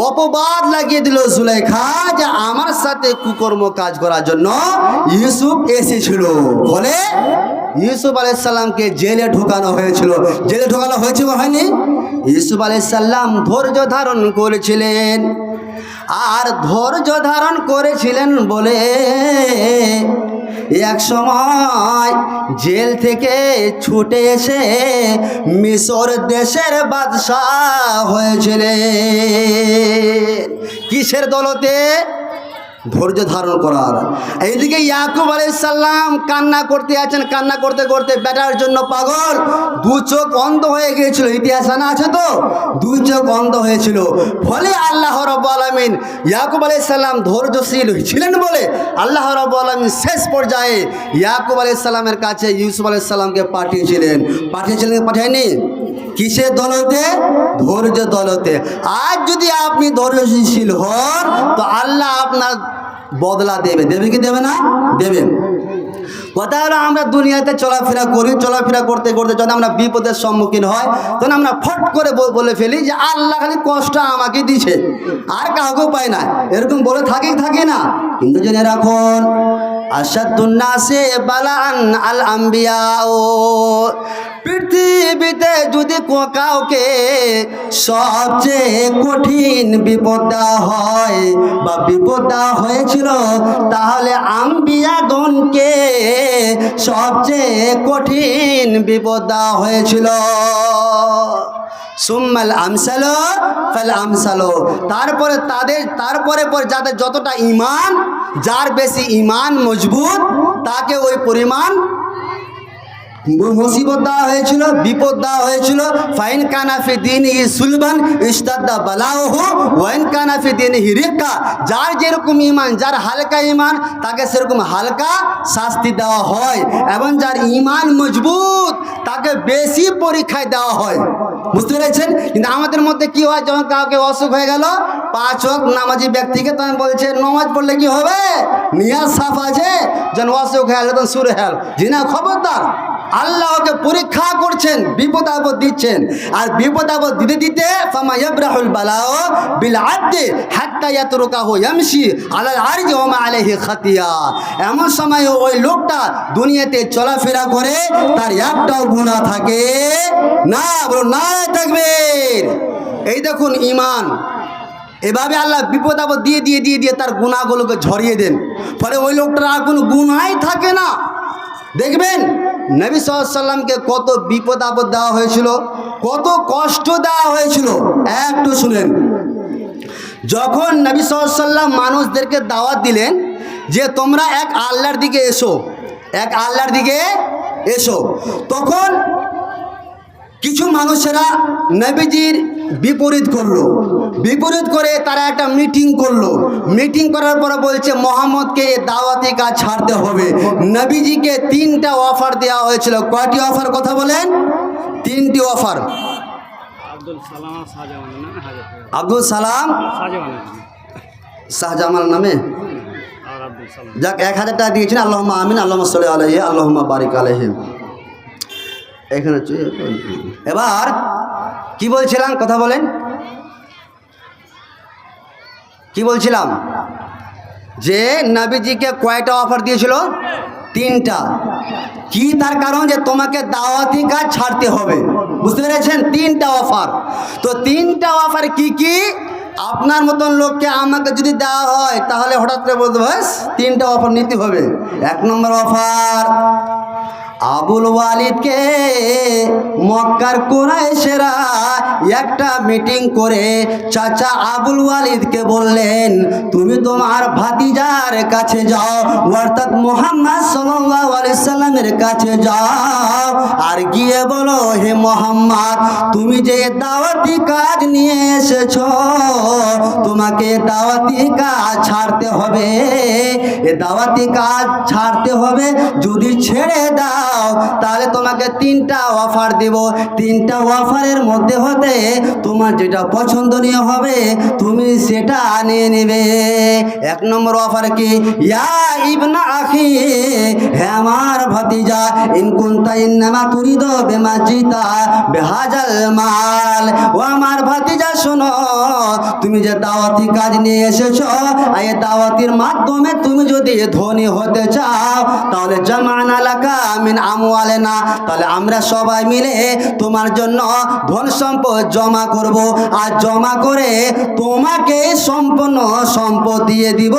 অপবাদ লাগিয়ে দিল জুলাইখা যে আমার সাথে কুকর্ম কাজ করার জন্য ইউসুফ এসেছিল। ফলে ইউসুফ আলাইহিস সালামকে জেলে ঢোকানো হয়েছিল। জেলে ঢোকানো হয়েছিল, হয়নি? ইউসুফ আলাইহিস সালাম ধৈর্য ধারণ করেছিলেন, আর ধৈর্য ধারণ করেছিলেন বলে এক সময় জেল থেকে ছুটে এসে মিশর দেশের বাদশাহ হয়েছিলেন। কিসের দৌলতে? ধৈর্য ধারণ করার। এইদিকে ইয়াকুব আলাইহিস সালাম কান্না করতে আছেন, কান্না করতে করতে বেটার জন্য পাগল, দু চোখ অন্ধ হয়ে গিয়েছিল। ইতিহাস জানা আছে তো, দুই চোখ অন্ধ হয়েছিল। ফলে আল্লাহ রাব্বুল আলামিন ইয়াকুব আলাইহিস সালাম ধৈর্যশীল ছিলেন বলে আল্লাহ রাব্বুল আলামিন শেষ পর্যায়ে ইয়াকুব আলাইহিস সালামের কাছে ইউসুফ আলাইহিস সালামকে পাঠিয়েছিলেন। পাঠায়নি? কিসের দৌলতে? ধৈর্য দৌলতে। আজ যদি আপনি ধৈর্যশীল হন তো আল্লাহ আপনার বদলা দেবে। দেবে কি দেবে না? দেবেন। কথা হলো, আমরা দুনিয়াতে চলাফেরা করি, চলাফেরা করতে করতে যদি আমরা বিপদের সম্মুখীন হয়, তখন আমরা ফট করে বলে ফেলি যে আল্লাহ খালি কষ্ট আমাকে দিছে, আর কাউকেও পায় না, এরকম বলে থাকি না। কিন্তু জেনে রাখুন, আশাদ্দুন নাসি বালান আল আম্বিয়া। পৃথিবীতে যদি কাউকে সবচেয়ে কঠিন বিপদ দেওয়া হয় বা বিপদ দেওয়া হয়েছিল, তাহলে আম্বিয়াগণকে সবচেয়ে কঠিন বিপদ দেওয়া হয়েছিল। সুম্মাল আমসালো ফাল আমসালো। তারপরে যাদের যতটা ঈমান, যার বেশি ঈমান মজবুত, তাকে ওই পরিমাণ মুসিবত দেওয়া হয়েছিল, বিপদ দেওয়া হয়েছিল। ফাইন কানাফি দিন ই সুলবান ইস্তাদ্দা বালাহু ওয়াইন কানাফি দিন হি রিক্কা। যার যেরকম ইমান, যার হালকা ইমান, তাকে সেরকম হালকা শাস্তি দেওয়া হয়, এবং যার ইমান মজবুত তাকে বেশি পরীক্ষায় দেওয়া হয়। বুঝতে পেরেছেন? কিন্তু আমাদের মধ্যে কি হয়, যখন কাউকে অসুখ হয়ে গেল, 5 ওয়াক্ত নামাজি ব্যক্তিকে তখন বলছে নমাজ পড়লে কি হবে, নিয়াজ সাফ আছে, যখন অসুখ হয়ে গেল তখন সুরে হেল জিনা। খবরদার, আল্লাহ ওকে পরীক্ষা করছেন, বিপদ আপদ দিচ্ছেন। আর বিপদ আপদ দিতে দিতে ফামা ইয়াবরাহুল বালাউ বিল আবদি হাত্তা ইয়াতরুকাহু ইয়ামশি আলাল আরজি ওয়া মা আলাইহি খাতিয়া। এমন সময় ওই লোকটা দুনিয়াতে চলাফেরা করে, তার একটাও গুনাহ থাকে না। বলো নারায়ে তাকবীর। এই দেখুন ইমান, এভাবে আল্লাহ বিপদ আপদ দিয়ে দিয়ে দিয়ে দিয়ে তার গুনাহগুলোকে ঝরিয়ে দেন, ফলে ওই লোকটার আর কোনো গুনাহই থাকে না। দেখবেন নবী সাল্লাল্লাহু আলাইহি সাল্লামকে কত বিপদ আপদ দেওয়া হয়েছিল, কত কষ্ট দেওয়া হয়েছিল। একটু শুনেন, যখন নবী সাল্লাল্লাহু আলাইহি সাল্লাম মানুষদেরকে দাওয়াত দিলেন যে তোমরা এক আল্লাহর দিকে এসো, এক আল্লাহর দিকে এসো, তখন কিছু মানুষেরা নবীজির বিপরীত করলো। বিপরীত করে তারা একটা মিটিং করলো। মিটিং করার পরে বলছে মোহাম্মদকে এই দাওয়াতি কাজ ছাড়তে হবে। নবীজিকে 3টা অফার দেওয়া হয়েছিল। কয়টি অফার কথা বলেন? 3টি অফার। আব্দুল সালাম শাহজামাল নামে, যাক 1000 টাকা দিয়েছেন। আল্লাহুম্মা আমিন, আল্লাহুম্মা সাল্লি আলাইহি, আল্লাহুম্মা বারিক আলাইহি। এখানে এবার কি বলছিলাম কথা বলেন, কি বলছিলাম? যে নবীজিকে কয়টা অফার দিয়েছিল? 3টা। কি তার কারণ? যে তোমাকে দাওয়াতি কাজ ছাড়তে হবে। বুঝতে পেরেছেন? 3টা অফার। তো 3টা অফার কি কি? আপনার মতন লোককে আমাকে যদি দেওয়া হয় তাহলে হঠাৎ করে বলতে বাস 3টা অফার নিতে হবে। 1 নম্বর অফার, আবুল ওয়ালিদকে মক্কার কুরাইশেরা একটা মিটিং করে চাচা আবুল ওয়ালিদকে বললেন, তুমি তোমার ভাতিজার কাছে যাও, অর্থাৎ মুহাম্মদ সাল্লাল্লাহু আলাইহি সাল্লামের কাছে যাও, আর গিয়ে বলো, হে মুহাম্মদ, তুমি যে দাওয়াতি কাজ নিয়ে এসেছো, তোমাকে দাওয়াতি কাজ ছাড়তে হবে। এ দাওয়াতি কাজ ছাড়তে হবে। যদি ছেড়ে দাও তাহলে তোমাকে 3টা অফার দেব। 3টা অফারের মধ্যে হতে তোমার যেটা পছন্দনীয় হবে তুমি সেটা নিয়ে নেবে। 1 নম্বর অফার কি? ইয়া ইবনা আখি, হে আমার ভাতিজা, ইন কুনতা ইন্নামা তুরিদু বিমা জিতা বিহাজাল মাল। ও আমার ভাতিজা শোনো, তুমি যে দাওয়াতি কাজ নিয়ে এসেছো, এই দাওয়াতির মাধ্যমে তুমি যদি ধনী হতে চাও তাহলে জামানা লাকা মিন আমওয়ালিনা, তাহলে আমরা সবাই মিলে তোমার জন্য ধন সম্পদ জমা করব, আর জমা করে তোমাকে সম্পূর্ণ সম্পদ দিয়ে দিব।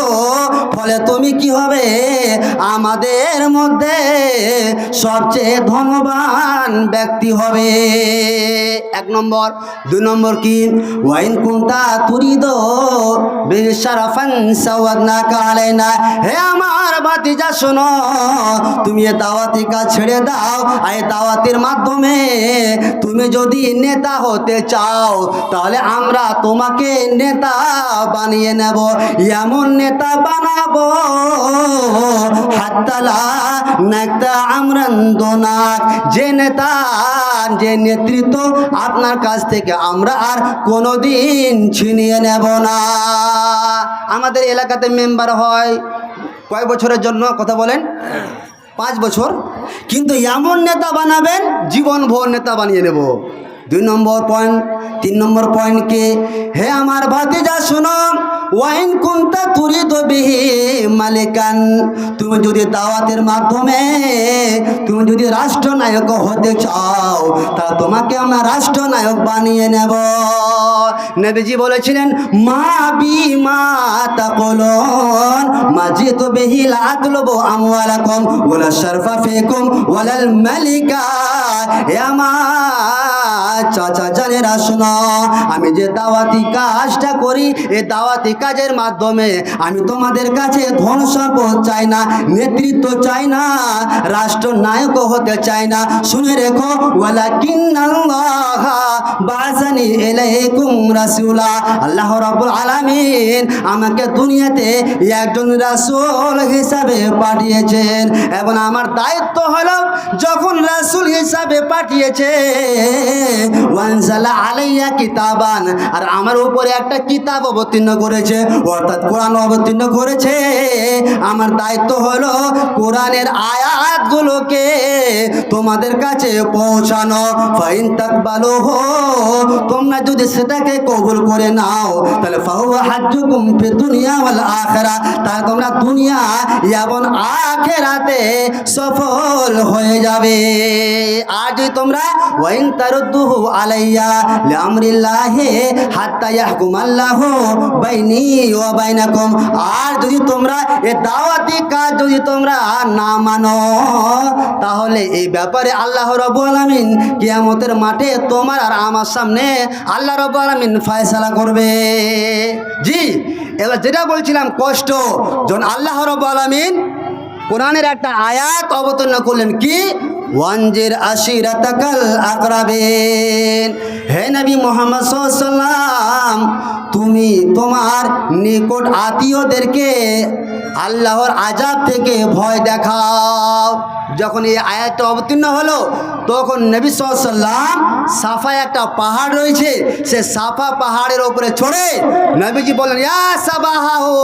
ফলে তুমি কি হবে? আমাদের মধ্যে সবচেয়ে ধনবান ব্যক্তি হবে। 1 নম্বর। 2 নম্বর কি? ওয়াইন কুনতা তুরিদু বিশারাফান সাওয়াদনাকা আলাইনা, হে আমার ভাতিজা শোনো, তুমি এই দাওয়াতি কাজ ছেড়ে দাও। এই দাওয়াতের মাধ্যমে তুমি যদি নেতা হতে চাও তাহলে আমরা তোমাকে নেতা বানিয়ে নেব। এমন নেতা বানাবো হাত্তালা নাকতা আমরান দোনাক, যে নেতা, যে নেতৃত্ব আপনার কাছ থেকে আমরা আর কোনোদিন ছিনিয়ে নেব না। আমাদের এলাকাতে মেম্বার হয় কয় বছরের জন্য কথা বলেন? 5 বছর। কিন্তু এমন নেতা বানাবেন জীবনভর নেতা বানিয়ে নেব। 2 নম্বর পয়েন্ট। 3 নম্বর পয়েন্ট কি? হে আমার ভাতিজা শোনো, ওয়াইন কুনতা তুরিদু বিহি মালিকান, তুমি যদি দাওয়াতের মাধ্যমে তুমি যদি রাষ্ট্রনায়ক হতে চাও তা তোমাকে আমরা রাষ্ট্রনায়ক বানিয়ে নেব। নবীজি বলেছিলেন, মা বি মা তাকুলুন মাজিতু বিহি লা আতলুবু আমওয়ালাকুম ওয়ালা শারফা ফিকুম ওয়ালাল মালিকা। হে আমার চাচা জানেরা শোনো, আমি যে দাওয়াতি কাজটা করি, এই দাওয়াতি কাজের মাধ্যমে আমি তোমাদের কাছে ধন সম্পদ চাই না, নেতৃত্ব চাই না, রাষ্ট্রনায়ক হতে চাই না। শুনে রেখো, ওয়ালাকিন্নাল্লাহ বাআসানি ইলাইকুম রাসূলা, আল্লাহ রাব্বুল আলামিন আমাকে দুনিয়াতে একজন রাসূল হিসাবে পাঠিয়েছেন, এবং আমার দায়িত্ব হলো যখন রাসূল হিসাবে পাঠিয়েছে, ওয়ানজালা আলাইয়া কিতাবান, আর আমার উপরে একটা কিতাব অবতীর্ণ করেছে, অর্থাৎ কোরআন অবতীর্ণ করেছে। আমার দায়িত্ব হলো কোরআনের আয়াতগুলোকে তোমাদের কাছে পৌঁছানো। ফাইন তাকবালুহু, তোমরা যদি সেটাকে কবুল করে নাও, তাহলে ফাহুয়া হাজ্জুকুম ফি দুনিয়া ওয়াল আখিরা, তাহলে তোমরা দুনিয়া এবং আখিরাতে সফল হয়ে যাবে। আর যদি তোমরা ওয়াইন তারুদ্দুহু আলাইয়া লিআমরিল্লাহি হাত্তা ইয়াহকুমাল্লাহু বাইনি ওয়া বাইনাকুম, আর যদি তোমরা এই দাওয়াতি কাজ যদি তোমরা না মানো, তাহলে এই ব্যাপারে আল্লাহ রাব্বুল আলামিন কিয়ামতের মাঠে তোমার আর আমার সামনে আল্লাহ রাব্বুল আলামিন ফয়সালা করবে। জি, এবার যেটা বলছিলাম কষ্ট, যখন আল্লাহ রাব্বুল আলামিন কোরআনের একটা আয়াত অবতীর্ণ করলেন, কি ওয়ানজির আশিরাতাকাল আকরাবিন, হে নবী মুহাম্মদ সাল্লাল্লাহু আলাইহি ওয়াসাল্লাম, তুমি তোমার নিকট আত্মীয়দেরকে আল্লাহর আযাব থেকে ভয় দেখাও। যখন এই আয়াতটা অবতীর্ণ হলো, তখন নবী সাল্লাল্লাহু আলাইহি ওয়াসাল্লাম সাফায় একটা পাহাড় রয়েছে, সে সাফা পাহাড়ের উপরে চড়ে নবীজি বললেন, ইয়া সাবাহাহু,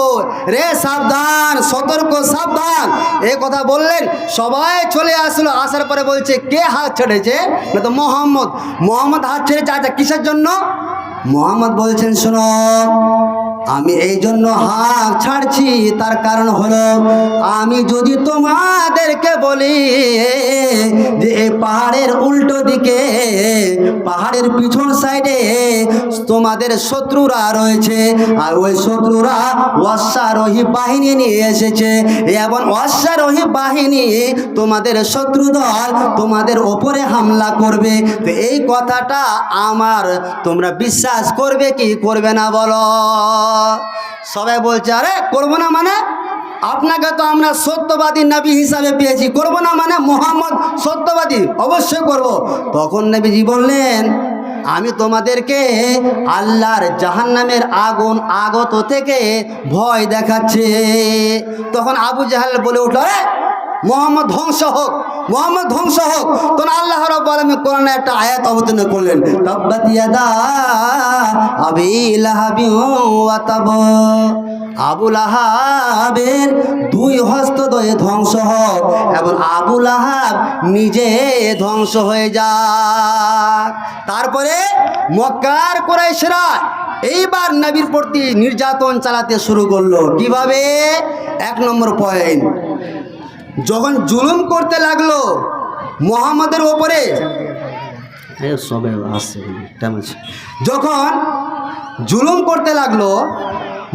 রে সাবধান, সতর্ক, সাবধান, এই কথা বললেন। সবাই চলে আসলো, আসার পরে বলছে, কে হাত ছেড়েছে? না তো মোহাম্মদ হাত ছেড়েছে। আচ্ছা, কিসের জন্য? মোহাম্মদ বলছেন, শোনো, আমি এই জন্য হাত ছাড়ছি, তার কারণ হলো আমি যদি তোমাদেরকে বলি যে এই পাহাড়ের উল্টো দিকে, পাহাড়ের পিছন সাইডে তোমাদের শত্রুরা রয়েছে, আর ওই শত্রুরা অশ্বারোহী বাহিনী নিয়ে এসেছে, এবং অশ্বারোহী বাহিনী তোমাদের শত্রু দল তোমাদের ওপরে হামলা করবে, তো এই কথাটা আমার তোমরা বিশ্বাস করবে কি করবে না বলো? সবাই বলছে, আরে করবো না মানে? আপনাকে তো আমরা সত্যবাদী নবী হিসাবে পেয়েছি, করবো না মানে? মোহাম্মদ সত্যবাদী, অবশ্যই করব। তখন নবীজি বললেন, আমি তোমাদেরকে আল্লাহর জাহান্নামের আগুন আগত থেকে ভয় দেখাচ্ছে। তখন আবু জাহেল বলে উঠল, আরে মোহাম্মদ ধ্বংস হোক, মোহাম্মদ ধ্বংস হোক। তখন আল্লাহ রাব্বুল আলামিন কোরআনে একটা আয়াত অবতীর্ণ করলেন, তাব্বাত ইয়াদা আবি লাহাবিন ওয়া তাব, আবু লাহাবের দুই হস্তদ্বয়ে ধ্বংস হোক, এবং আবু লাহাব নিজে ধ্বংস হয়ে যাক। তারপরে মক্কার কুরাইশরা এইবার নবীর প্রতি নির্যাতন চালাতে শুরু করলো। কিভাবে? 1 নম্বর পয়েন্ট, যখন জুলুম করতে লাগলো মুহাম্মাদের ওপরে, যখন জুলুম করতে লাগলো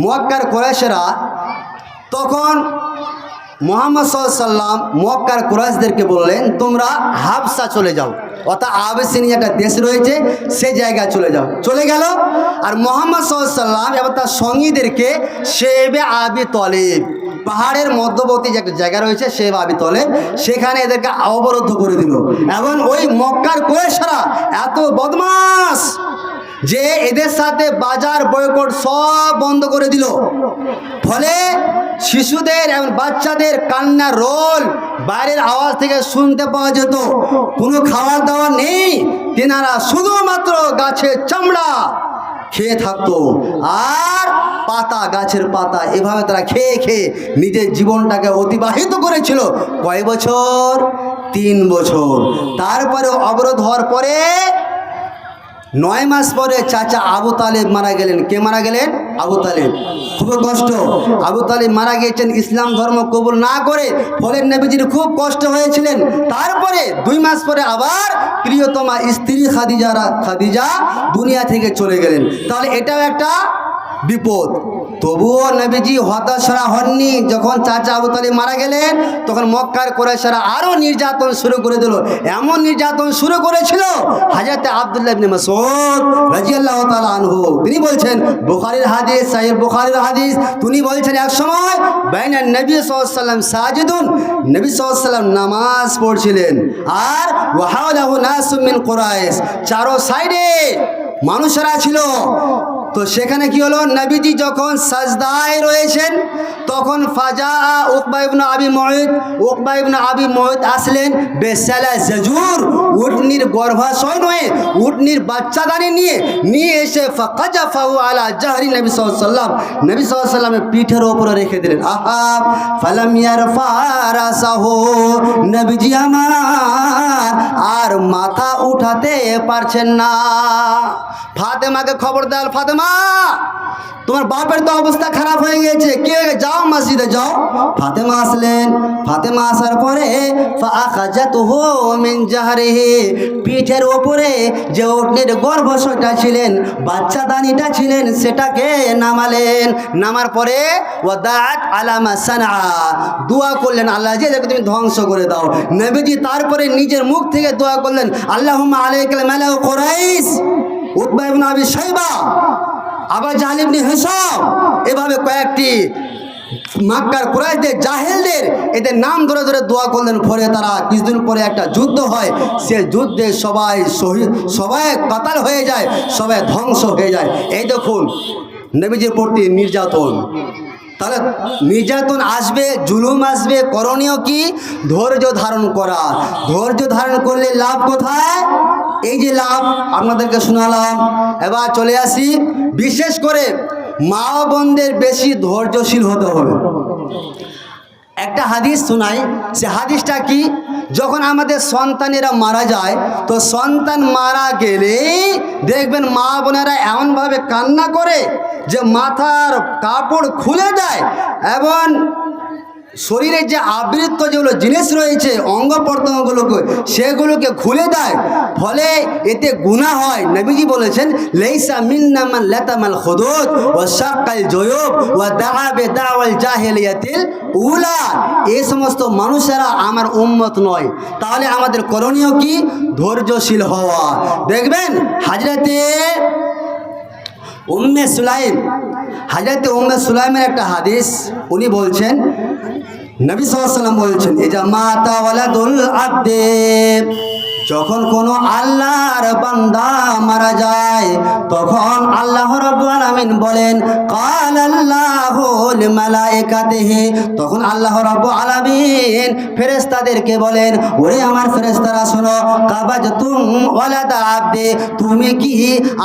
মক্কার কুরাইশরা, তখন মুহাম্মদ সাল্লাল্লাহু আলাইহি ওয়াসাল্লাম মক্কার কুরাইশদেরকে বললেন, তোমরা হাবসা চলে যাও, অর্থাৎ আবিসিনিয়া একটা দেশ রয়েছে, সেই জায়গায় চলে যাও। চলে গেল, আর মুহাম্মদ সাল্লাল্লাহু আলাইহি ওয়াসাল্লাম এবং তার সঙ্গীদেরকে শেবে আবি তলেব, পাহাড়ের মধ্যবর্তী যে একটা জায়গা রয়েছে শেবে আবি তলেব, সেখানে এদেরকে অবরুদ্ধ করে দিল। এবং ওই মক্কার কুরাইশরা এত বদমাশ যে এদের সাথে বাজার বয়কট সব বন্ধ করে দিল। ফলে শিশুদের এবং বাচ্চাদের কান্নার রোল বাইরের আওয়াজ থেকে শুনতে পাওয়া যেত। কোনো খাবার দাবার নেই, তেনারা শুধুমাত্র গাছের চামড়া খেয়ে থাকতো, আর পাতা, গাছের পাতা, এভাবে তারা খেয়ে খেয়ে নিজের জীবনটাকে অতিবাহিত করেছিল। কয় বছর? 3 বছর। তারপরে অবরোধ হওয়ার পরে 9 মাস পরে চাচা আবু তালেব মারা গেলেন। কে মারা গেলেন? আবু তালেব। খুব কষ্ট, আবু তালেব মারা গিয়েছেন ইসলাম ধর্ম কবুল না করে, ফলে নবীজির খুব কষ্ট হয়েছিলেন। তারপরে 2 মাস পরে আবার প্রিয়তমা স্ত্রী খাদিজা দুনিয়া থেকে চলে গেলেন। তাহলে এটাও একটা বিপদ। তবুও নবীজি হতাশরা হননি। যখন চাচা আবু তালিব মারা গেলেন তখন মক্কার কুরাইশরা আরও নির্যাতন শুরু করে দিল। এমন নির্যাতন শুরু করেছিল হযরত আব্দুল্লাহ ইবনে মাসউদ রাদিয়াল্লাহু তাআলা আনহু তিনি বলছেন, বুখারীর হাদিস, সহিহ বুখারীর হাদিস, তিনি বলছেন এক সময় বাইনা নবী সাল্লাল্লাহু আলাইহি ওয়াসাল্লাম সাজিদুন, নবী সাল্লাল্লাহু আলাইহি ওয়াসাল্লাম নামাজ পড়ছিলেন আর ওয়া হাওলাহু নাসুম মিন কুরাইশ, চারো সাইডে মানুষেরা ছিল। তো সেখানে কি হলো, নবীজি যখন সাজদায় রয়েছেন তখন ফাজা উকবা ইবনে আবি মুয়ত আসলেন বেসালা জাজুর, উটনির গর্ভাশয় নয় উটনির বাচ্চাদানি নিয়ে এসে ফাকাজাফাহু আলা জাহরি নবী সাল্লাল্লাহু আলাইহি ওয়াসাল্লাম, নবী সাল্লাল্লাহু আলাইহি ওয়াসাল্লামের পিঠের উপরে রেখে দিলেন। আহা ফালাম ইয়ারফা রাসাহু, নবীজি আমার আর মাথা উঠাতে পারছেন না। ফাতেমাকে খবর দেন, ফাতেমা তোমার বাপের তো অবস্থা খারাপ হয়ে গেছে, কে যাও মসজিদে যাও। ফাতেমা আসলেন, ফাতেমা আসার পরে ফাআখাযাতুহু মিন জাহরিহি, পিঠের উপরে যে উটনির গর্ভাশয়টা ছিলেন, বাচ্চাদানিটা ছিলেন, সেটাকে নামালেন। নামার পরে ওয়াদাআত আলা মা সানা, দোয়া করলেন আল্লাহ যে এটাকে তুমি ধ্বংস করে দাও। নবীজি তারপরে নিজের মুখ থেকে দোয়া করলেন আল্লাহুম্মা আলাইকাল মালাউ কুরাইশ, উতবা ইবনে আবি শাইবা, আবু জাহল ইবনে হিশাম, এভাবে কয়েকটি মক্কার কুরাইশদের জাহেলদের এদের নাম ধরে ধরে দোয়া করলেন। পরে তারা কিছুদিন পরে একটা যুদ্ধ হয়, সে যুদ্ধে সবাই শহীদ, সবাই কাতাল হয়ে যায়, সবাই ধ্বংস হয়ে যায়। এই দেখুন নবীজির প্রতি নির্যাতন। তাহলে নির্যাতন আসবে, জুলুম আসবে, করণীয় কি? ধৈর্য ধারণ করা। ধৈর্য ধারণ করলে লাভ কোথায়? এই যে লাভ আপনাদেরকে শোনালাম। এবার চলে আসি, বিশেষ করে মা বোনদের বেশি ধৈর্যশীল হতে হবে। একটা হাদিস শোনাই, সে হাদিসটা কি, যখন আমাদের সন্তানেরা মারা যায় তো সন্তান মারা গেলে দেখবেন মা বোনেরা এমনভাবে কান্না করে যে মাথার কাপড় খুলে দেয় এবং শরীরের যে আবৃত যেগুলো জিনিস রয়েছে অঙ্গ প্রত্যঙ্গগুলোকে সেগুলোকে খুলে দেয়, ফলে এতে গুনাহ হয়। নবীজি বলেছেন লাইসা মিন্না মান লাতামাল খুদুদ ওয়া শাক্কাল জুয়ুব ওয়া দাআ বিদাওয়াল জাহিলিয়াতিল উলা, এই সমস্ত মানুষেরা আমার উম্মত নয়। তাহলে আমাদের করণীয় কি? ধৈর্যশীল হওয়া। দেখবেন হযরতে উম্মে সুলাইমের একটা হাদিস, উনি বলছেন নবী সাল্লাল্লাহু আলাইহি ওয়াসাল্লাম বলছেন ইজা মাতা ওয়ালাদুল আবদে, যখন কোনো আল্লাহর বান্দা মারা যায় তখন আল্লাহ রাব্বুল আলামিন বলেন ক্বালাল্লাহু লিমালাইকাতিহি, তখন আল্লাহ রাব্বুল আলামিন ফেরেশতাদেরকে বলেন ওরে আমার ফেরেশতারা শোনো, কাবাজতুম ওয়ালাদা আবদে, তুমি কি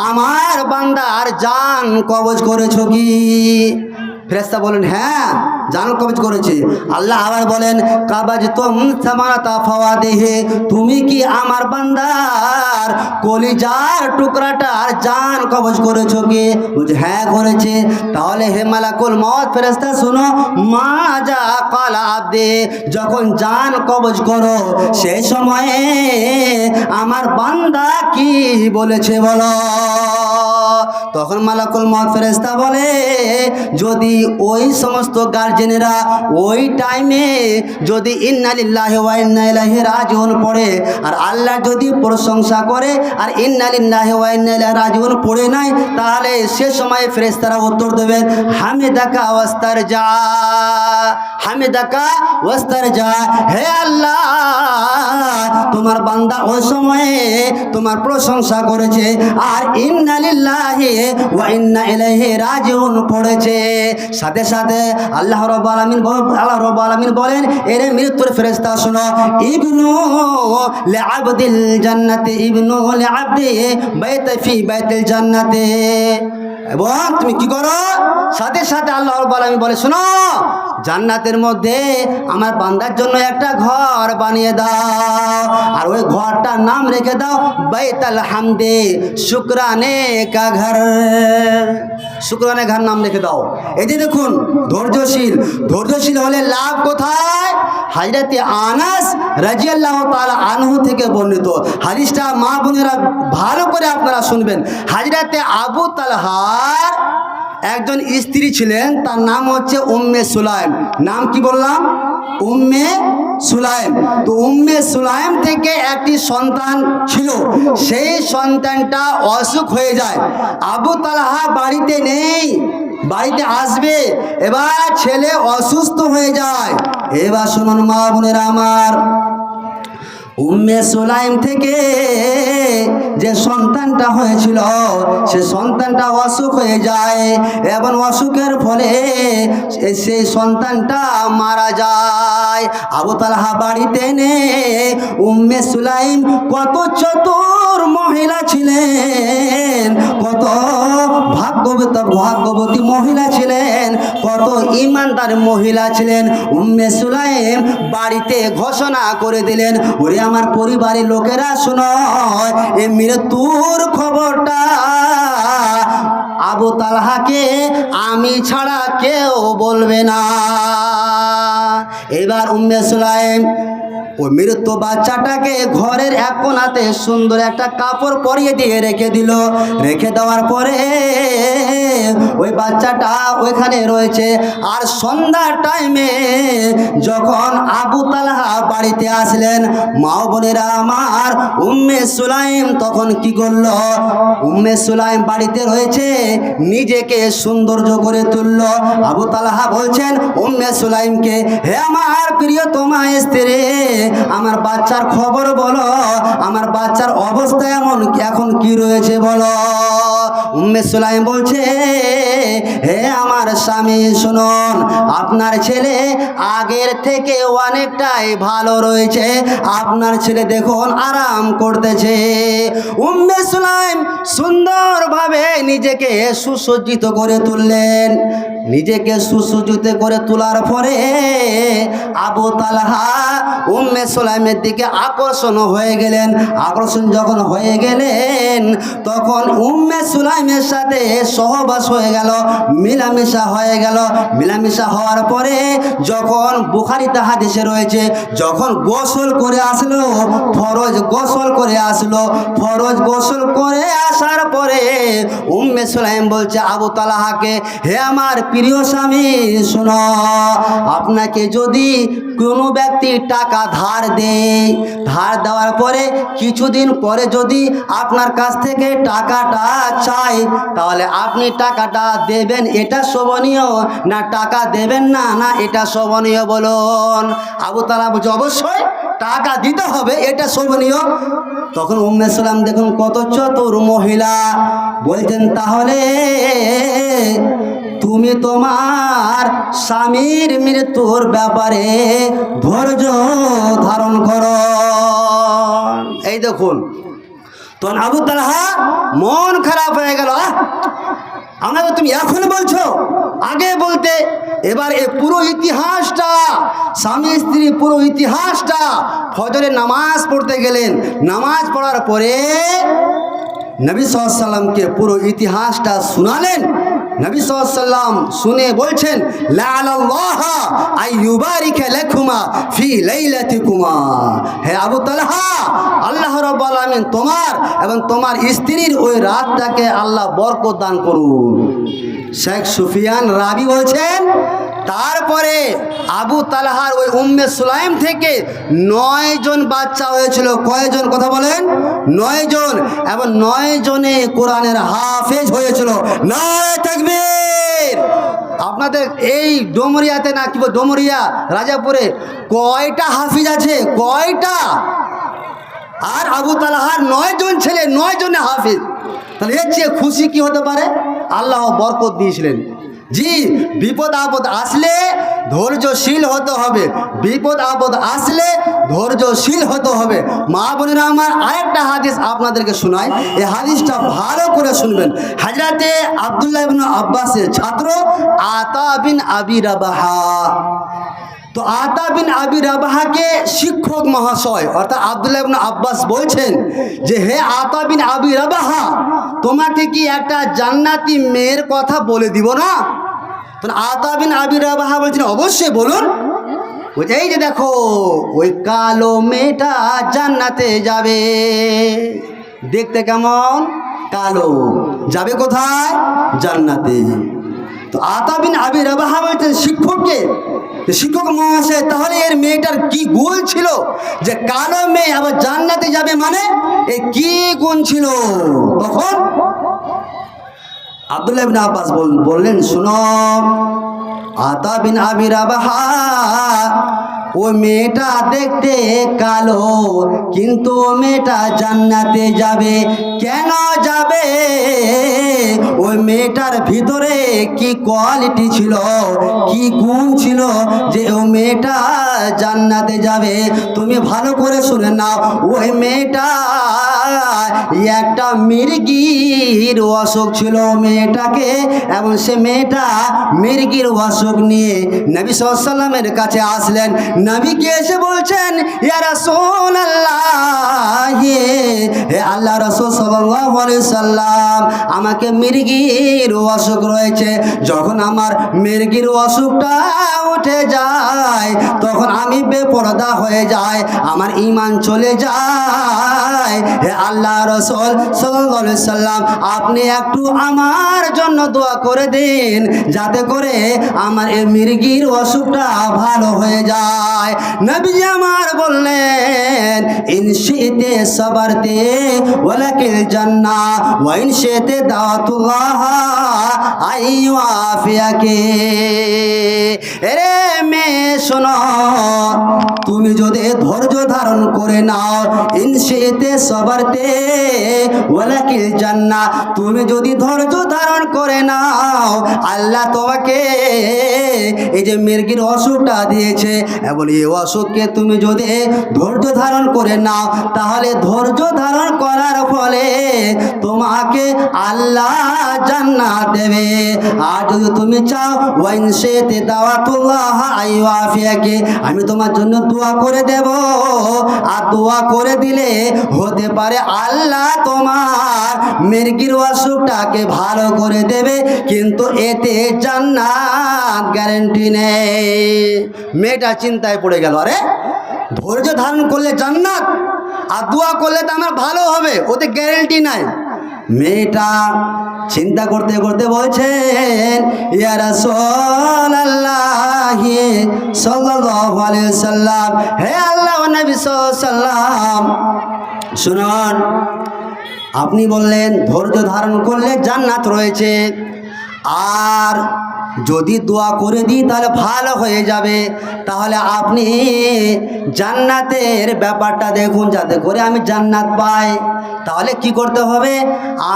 আমার বান্দার জান কবজ করেছো কি? ফেরেশতা বলেন হ্যাঁ জান কবজ করেছে। আল্লাহ আবার বলেন কাবাজতুম সামারাতা ফাওয়াদিহি, তুমি কি আমার বান্দার কলিজার টুকরাটার জান কবজ করেছো কি? বলছে হ্যাঁ করেছে। তাহলে হে মালাকুল মউত ফেরেশতা শোনো, মা যা কালা আবদে, যখন জান কবজ করো সেই সময়ে আমার বান্দা কি বলেছে বলো। তখন মালাকুল মউত ফেরেশতা বলে যদি ওই সমস্ত গার্জেনেরা ওই টাইমে যদি ইন্না লিল্লাহি ওয়া ইন্না ইলাইহি রাজিউন পড়ে আর আল্লাহ যদি প্রশংসা করে আর ইন্না লিল্লাহি ওয়া ইন্না ইলাইহি রাজিউন পড়ে নাই, তাহলে সে সময় ফেরেশতারা উত্তর দেবেন হামিদাকা ওয়াস্তারজা, হামিদাকা ওয়াস্তারজা, হে আল্লাহ তোমার বান্দা ওই সময়ে তোমার প্রশংসা করেছে আর ইন্না লিল্লাহি ওয়া ইন্না ইলাইহি রাজিউন পড়েছে। সাথে সাথে আল্লাহ রাব্বুল আলামিন বলেন এরে মৃত্যুর ফেরেশতা শোনো, ইবনু লিআবদিল জান্নাতি, ইবনু লিআবদি বাইতা ফি বাইতিল জান্নাতি, এবং তুমি কি করো? সাথে সাথে আল্লাহ রাব্বুল আলামিন বলে শোনো, জান্নাতের মধ্যে আমার বান্দার জন্য একটা ঘর বানিয়ে দাও আর ওই ঘরটার নাম রেখে দাও বাইতুল হামদে, শুকরানে কা ঘর, শুকরানে ঘর নাম রেখে দাও। এই যে দেখুন ধৈর্যশীল হলে লাভ কোথায়? হযরতে আনাস রাদিয়াল্লাহু তাআলা আনহু থেকে বর্ণিত হাদিসটা মা বোনেরা ভালো করে আপনারা শুনবেন। হযরতে আবু তালহার একজন স্ত্রী ছিলেন, তার নাম হচ্ছে উম্মে সুলাইম। নাম কি বললাম? উম্মে সুলাইম। তো উম্মে সুলাইম থেকে একটি সন্তান ছিল, সেই সন্তানটা অসুখ হয়ে যায়। আবু তালহা বাড়িতে নেই, বাড়িতে আসবে, এবার ছেলে অসুস্থ হয়ে যায়। এবার শুনুন মা বোনেরা আমার, উম্মে সুলাইম থেকে যে সন্তানটা হয়েছিল, সে সন্তানটা অসুখ হয়ে যায় এবং অসুখের ফলে সেই সন্তানটা মারা যায়। আবু তালহা বাড়িতে নেই। উম্মে সুলাইম কত চতুর মহিলা ছিলেন, কত ভাগ্যবতী মহিলা ছিলেন, কত ইমানদার মহিলা ছিলেন। উম্মে সুলাইম বাড়িতে ঘোষণা করে দিলেন, ওরে আমার পরিবারের লোকেরা শোনো, এই মৃত্যুর খবরটা আবু তালহাকে আমি ছাড়া কেউ বলবে না। এবার উম্মে সুলাইম ওই মৃত বাচ্চাটাকে ঘরের এক কোণাতে সুন্দর একটা কাপড় পরিয়ে দিয়ে রেখে দিল। রেখে দেওয়ার পরে ওই বাচ্চাটা ওইখানে রয়েছে। আর সন্ধ্যার টাইমে যখন আবু তালহা বাড়িতে আসলেন, মা বোনেরা আমার, উম্মে সুলাইম তখন কি করল? উম্মে সুলাইম বাড়িতে রয়েছে, নিজেকে সৌন্দর্য করে তুলল। আবু তালহা বলছেন উম্মে সুলাইমকে, হে আমার প্রিয়তমা স্ত্রী, আমার বাচ্চার খবর বলো, আমার বাচ্চার অবস্থা এখন কি রয়েছে বলো। উম্মে সুলাইম বলছে, হে আমার স্বামী শুনুন, আপনার ছেলে আগের থেকে অনেকটাই ভালো রয়েছে, আপনার ছেলে দেখুন আরাম করতেছে। উম্মে সুলাইম সুন্দরভাবে নিজেকে সুসজ্জিত করে তুললেন। নিজেকে সুসজ্জিত করে তোলার পরে আবু তালহা উম্মে সুলাইমের দিকে আকর্ষণ হয়ে গেলেন। আকর্ষণ যখন হয়ে গেলেন, তখন উম্মে সুলাইমের সাথে সহবাস হয়ে গেল, মিলামিশা হয়ে গেল। মিলামিশা হওয়ার পরে যখন বুখারীতে হাদিসে রয়েছে, যখন গোসল করে আসলো, ফরজ গোসল করে আসলো, ফরজ গোসল করে আসার পরে উম্মে সুলাইম বলছে আবু তালহাকে, হে আমার প্রিয় স্বামী শোনো, আপনাকে যদি কোনো ব্যক্তি টাকা ধার দেয়, ধার দেওয়ার পরে কিছুদিন পরে যদি আপনার কাছ থেকে টাকাটা চাই, তাহলে আপনি টাকাটা দেবেন, এটা শোভনীয় না টাকা দেবেন না, না এটা শোভনীয় বলুন? আবু তালহা বলছে অবশ্যই টাকা দিতে হবে, এটা শোভনীয়। তখন উম্মে সুলাইম দেখুন কত চতুর মহিলা, বলছেন তাহলে তুমি তোমার স্বামীর মৃত্যুর ব্যাপারে ধৈর্য ধারণ করো। এই দেখুন, তখন আবু তালহা মন খারাপ হয়ে গেল, আমাকে তুমি এখন বলছো, আগে বলতে। এবার এই পুরো ইতিহাসটা, স্বামী স্ত্রী পুরো ইতিহাসটা, ফজরে নামাজ পড়তে গেলেন। নামাজ পড়ার পরে নবী সাল্লাল্লাহু আলাইহি সাল্লামকে পুরো ইতিহাসটা শোনালেন। নবী সাল্লাল্লাহু আলাইহি সাল্লাম শুনে বলছেন, লাআল্লাহা আইয়ুবারিকা লাকুমা ফি লাইলাতিকুমা। হে আবু তালহা, আল্লাহ রাব্বুল আলামিন তোমার এবং তোমার স্ত্রীর ওই রাতটাকে আল্লাহ বরকত দান করুন। শেখ সুফিয়ান রাবি বলছেন, তারপরে আবু তালহার ওই উম্মে সুলাইম থেকে 9 জন বাচ্চা হয়েছিল। কয়জন কথা বলেন? 9 জন। এবং 9 জনে কোরআনের হাফেজ হয়েছিল। নারে তাকবীর। আপনাদের এই ডোমরিয়াতে না কি ডোমরিয়া রাজাপুরে কয়টা হাফিজ আছে? কয়টা? আর আবু তালহার 9 জন ছেলে, 9 জনে হাফিজ। তাহলে এর চেয়ে খুশি কি হতে পারে? আল্লাহ বরকত দিয়েছিলেন। জি, বিপদ আপদ আসলে ধৈর্যশীল হতে হবে, বিপদ আপদ আসলে ধৈর্যশীল হতে হবে। মা বোনেরা আমার, আরেকটা হাদিস আপনাদেরকে শোনাই, এই হাদিসটা ভালো করে শুনবেন। হযরতে আব্দুল্লাহ ইবনে আব্বাসের ছাত্র আতা বিন আবি রাবাহা। তো আতা বিন আবি রাবাহাকে শিক্ষক মহাশয় অর্থাৎ আব্দুল্লাহ ইবনে আব্বাস বলছেন যে, হে আতা বিন আবি রাবাহা, তোমাকে কি একটা জান্নাতি মেয়ের কথা বলে দিব না? তো আতা বিন আবি রাবাহা বলছেন অবশ্যই বলুন। বলছে এই যে দেখো, ওই কালো মেয়েটা জান্নাতে যাবে। দেখতে কেমন? কালো। যাবে কোথায়? জান্নাতে। তো আতা বিন আবি রাবাহা বলছেন শিক্ষককে, শিক্ষক মহাশয় তাহলে এর মেয়েটার কি গুণ ছিল যে কালো মেয়ে আবার জান্নাতে যাবে, মানে এ কি গুণ ছিল? তখন আব্দুল্লাহ ইবনে আব্বাস বললেন, শুনো, আতা বিন আবি রাবাহা ও মেয়েটা দেখতে কালো, কিন্তু ও মেয়েটা জান্নাতে যাবে। কেন যাবে? ওই মেয়েটার ভিতরে কি কোয়ালিটি ছিল, কি গুণ ছিল যে ও মেয়েটা জান্নাতে যাবে? তুমি ভালো করে শুনে নাও, ওই মেয়েটা একটা মির্গির অসুখ ছিল মেয়েটাকে, এবং সে মেয়েটা মির্গির অসুখ নিয়ে নবী সাল্লাল্লাহু আলাইহি ওয়াসাল্লামের কাছে আসলেন। নবীকে এসে বলছেন, ইয়া রাসূলুল্লাহ, হে আল্লাহ রাসূল সাল্লাল্লাহু আলাইহি সাল্লাম, আমাকে মির্গির অসুখ রয়েছে। যখন আমার মির্গির অসুখটা উঠে যায় তখন আমি বেপরদা হয়ে যাই, আমার ঈমান চলে যায়। হে আল্লাহ রাসূল সাল্লাল্লাহু আলাইহি সাল্লাম, আপনি একটু আমার জন্য দোয়া করে দিন যাতে করে আমার এই মির্গির অসুখটা ভালো হয়ে যায়। নবীজি আমার বললেন, ইন শিতে সাবারতে ওয়ালাকিল জান্নাহ ওয়া ইন শিতে দাওয়াতুল্লাহ আইওয়াফিয়াকে। এরে মেয়ে শোনো, তুমি যদি ধৈর্য ধারণ করে নাও, ইন শিতে সাবারতে ওয়ালাকিল জান্নাহ, তুমি যদি ধৈর্য ধারণ করে নাও, আল্লাহ তোমাকে এই যে মির্গির অসুখটা দিয়েছে, এবং এই অসুখকে তুমি যদি ধৈর্য ধারণ করে নাও, তাহলে ধৈর্য ধারণ করার ফলে তোমাকে আল্লাহ জান্নাত দেবে। আর যদি তুমি চাও, ওয়াইন শেতে দাওয়াতুল্লাহ আইওয়াফিয়াকে, আমি তোমার জন্য দোয়া করে দেব, আর দোয়া করে দিলে হতে পারে আল্লাহ তোমার মির্গির অসুখটাকে ভালো করে দেবে, কিন্তু এতে জান্নাত গ্যারান্টি নেই। মেয়েটা চিন্তায় পড়ে গেল, আরে ধৈর্য ধারণ করলে জান্নাত, আর দোয়া করলে তো আমার ভালো হবে, ওতে গ্যারান্টি নাই। মেয়েটা চিন্তা করতে করতে বলছেন, ইয়া রাসূলুল্লাহ সাল্লাল্লাহু আলাইহি ওয়াসাল্লাম, হে আল্লাহ নবী সাল্লাল্লাহু আলাইহি ওয়াসাল্লাম, শুনুন, আপনি বললেন ধৈর্য ধারণ করলে জান্নাত রয়েছে, আর যদি দোয়া করে দিই তাহলে ভালো হয়ে যাবে। তাহলে আপনি জান্নাতের ব্যাপারটা দেখুন, যাতে করে আমি জান্নাত পাই। তাহলে কি করতে হবে?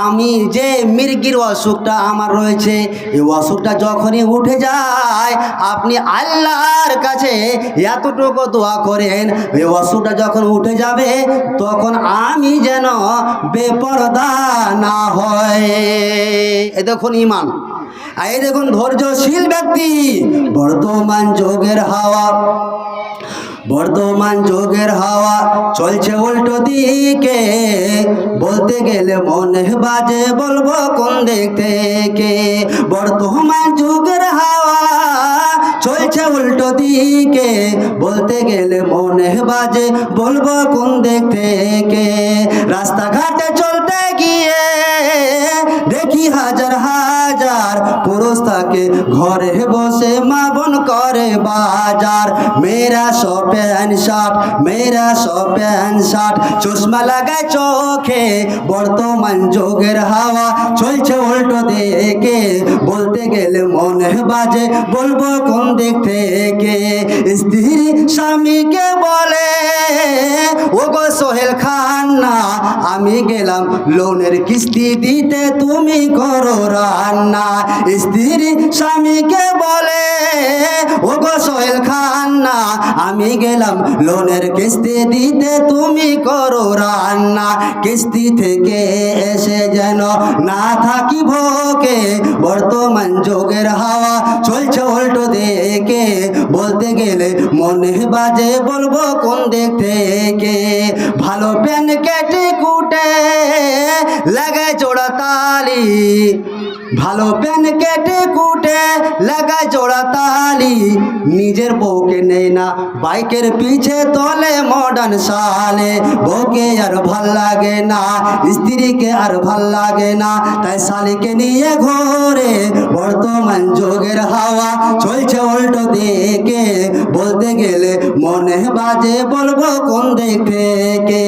আমি যে মির্গির অসুখটা আমার রয়েছে, এই অসুখটা যখনই উঠে যায়, আপনি আল্লাহর কাছে এতটুকু দোয়া করেন, এই অসুখটা যখন উঠে যাবে তখন আমি যেন বেপরদা না হয়। এ দেখুন ঈমান, আর এই দেখুন ধৈর্যশীল ব্যক্তি। বর্তমান যুগের হাওয়া চলছে উল্টো দিকে, বলতে গেলে মনে বাজে, বলবো কোন দিক থেকে। বর্তমান যুগের হাওয়া চলছে উল্টো দিকে, বলতে গেলে মনে বাজে, বলবো কোন দিক থেকে। রাস্তাঘাটে চলতে গিয়ে দেখি হাজার হাজার পুরুষ থাকে ঘরে বসে, মা বোন করে বাজার। মেয়েরা সব প্যান্ট শার্ট চশমা লাগায় চোখে। বর্তমান যুগের হাওয়া চলছে উল্টো দিকে, বলতে গেলে মনে বাজে, বলবো কোন দিক থেকে। স্ত্রী স্বামীকে বলে, ও গো সোহেল খান না, আমি গেলাম লোনের কিস্তি দিতে, তুমি করো রান্না। স্ত্রী স্বামীকে বলে, ও গো সোহেল খান না, আমি গেলাম লোনের কিস্তি দিতে, তুমি করো রান্না। কিস্তি থেকে এসে যেন না থাকি ভোকে। বর্তমান যুগের হাওয়া চলছে উল্টো দিকে, বলতে গেলে মনে বাজে, বলবো কোন দিক থেকে। ভালো প্যান কেটে কুটে লাগায় চোড়া তালি, ভালো প্যান কেটে কুটে লাগায় জোড়া তালি, নিজের বউকে নেই না বাইকের পিছে তলে মডার্ন সালে। বউকে আর ভাল লাগে না, স্ত্রীকে আর ভাল লাগে না, তাই শালিকে নিয়ে ঘোরে। বর্তমান যুগের হাওয়া চলছে উল্টো দিকে, বলতে গেলে মনে বাজে বলবো কোন দিক থেকে।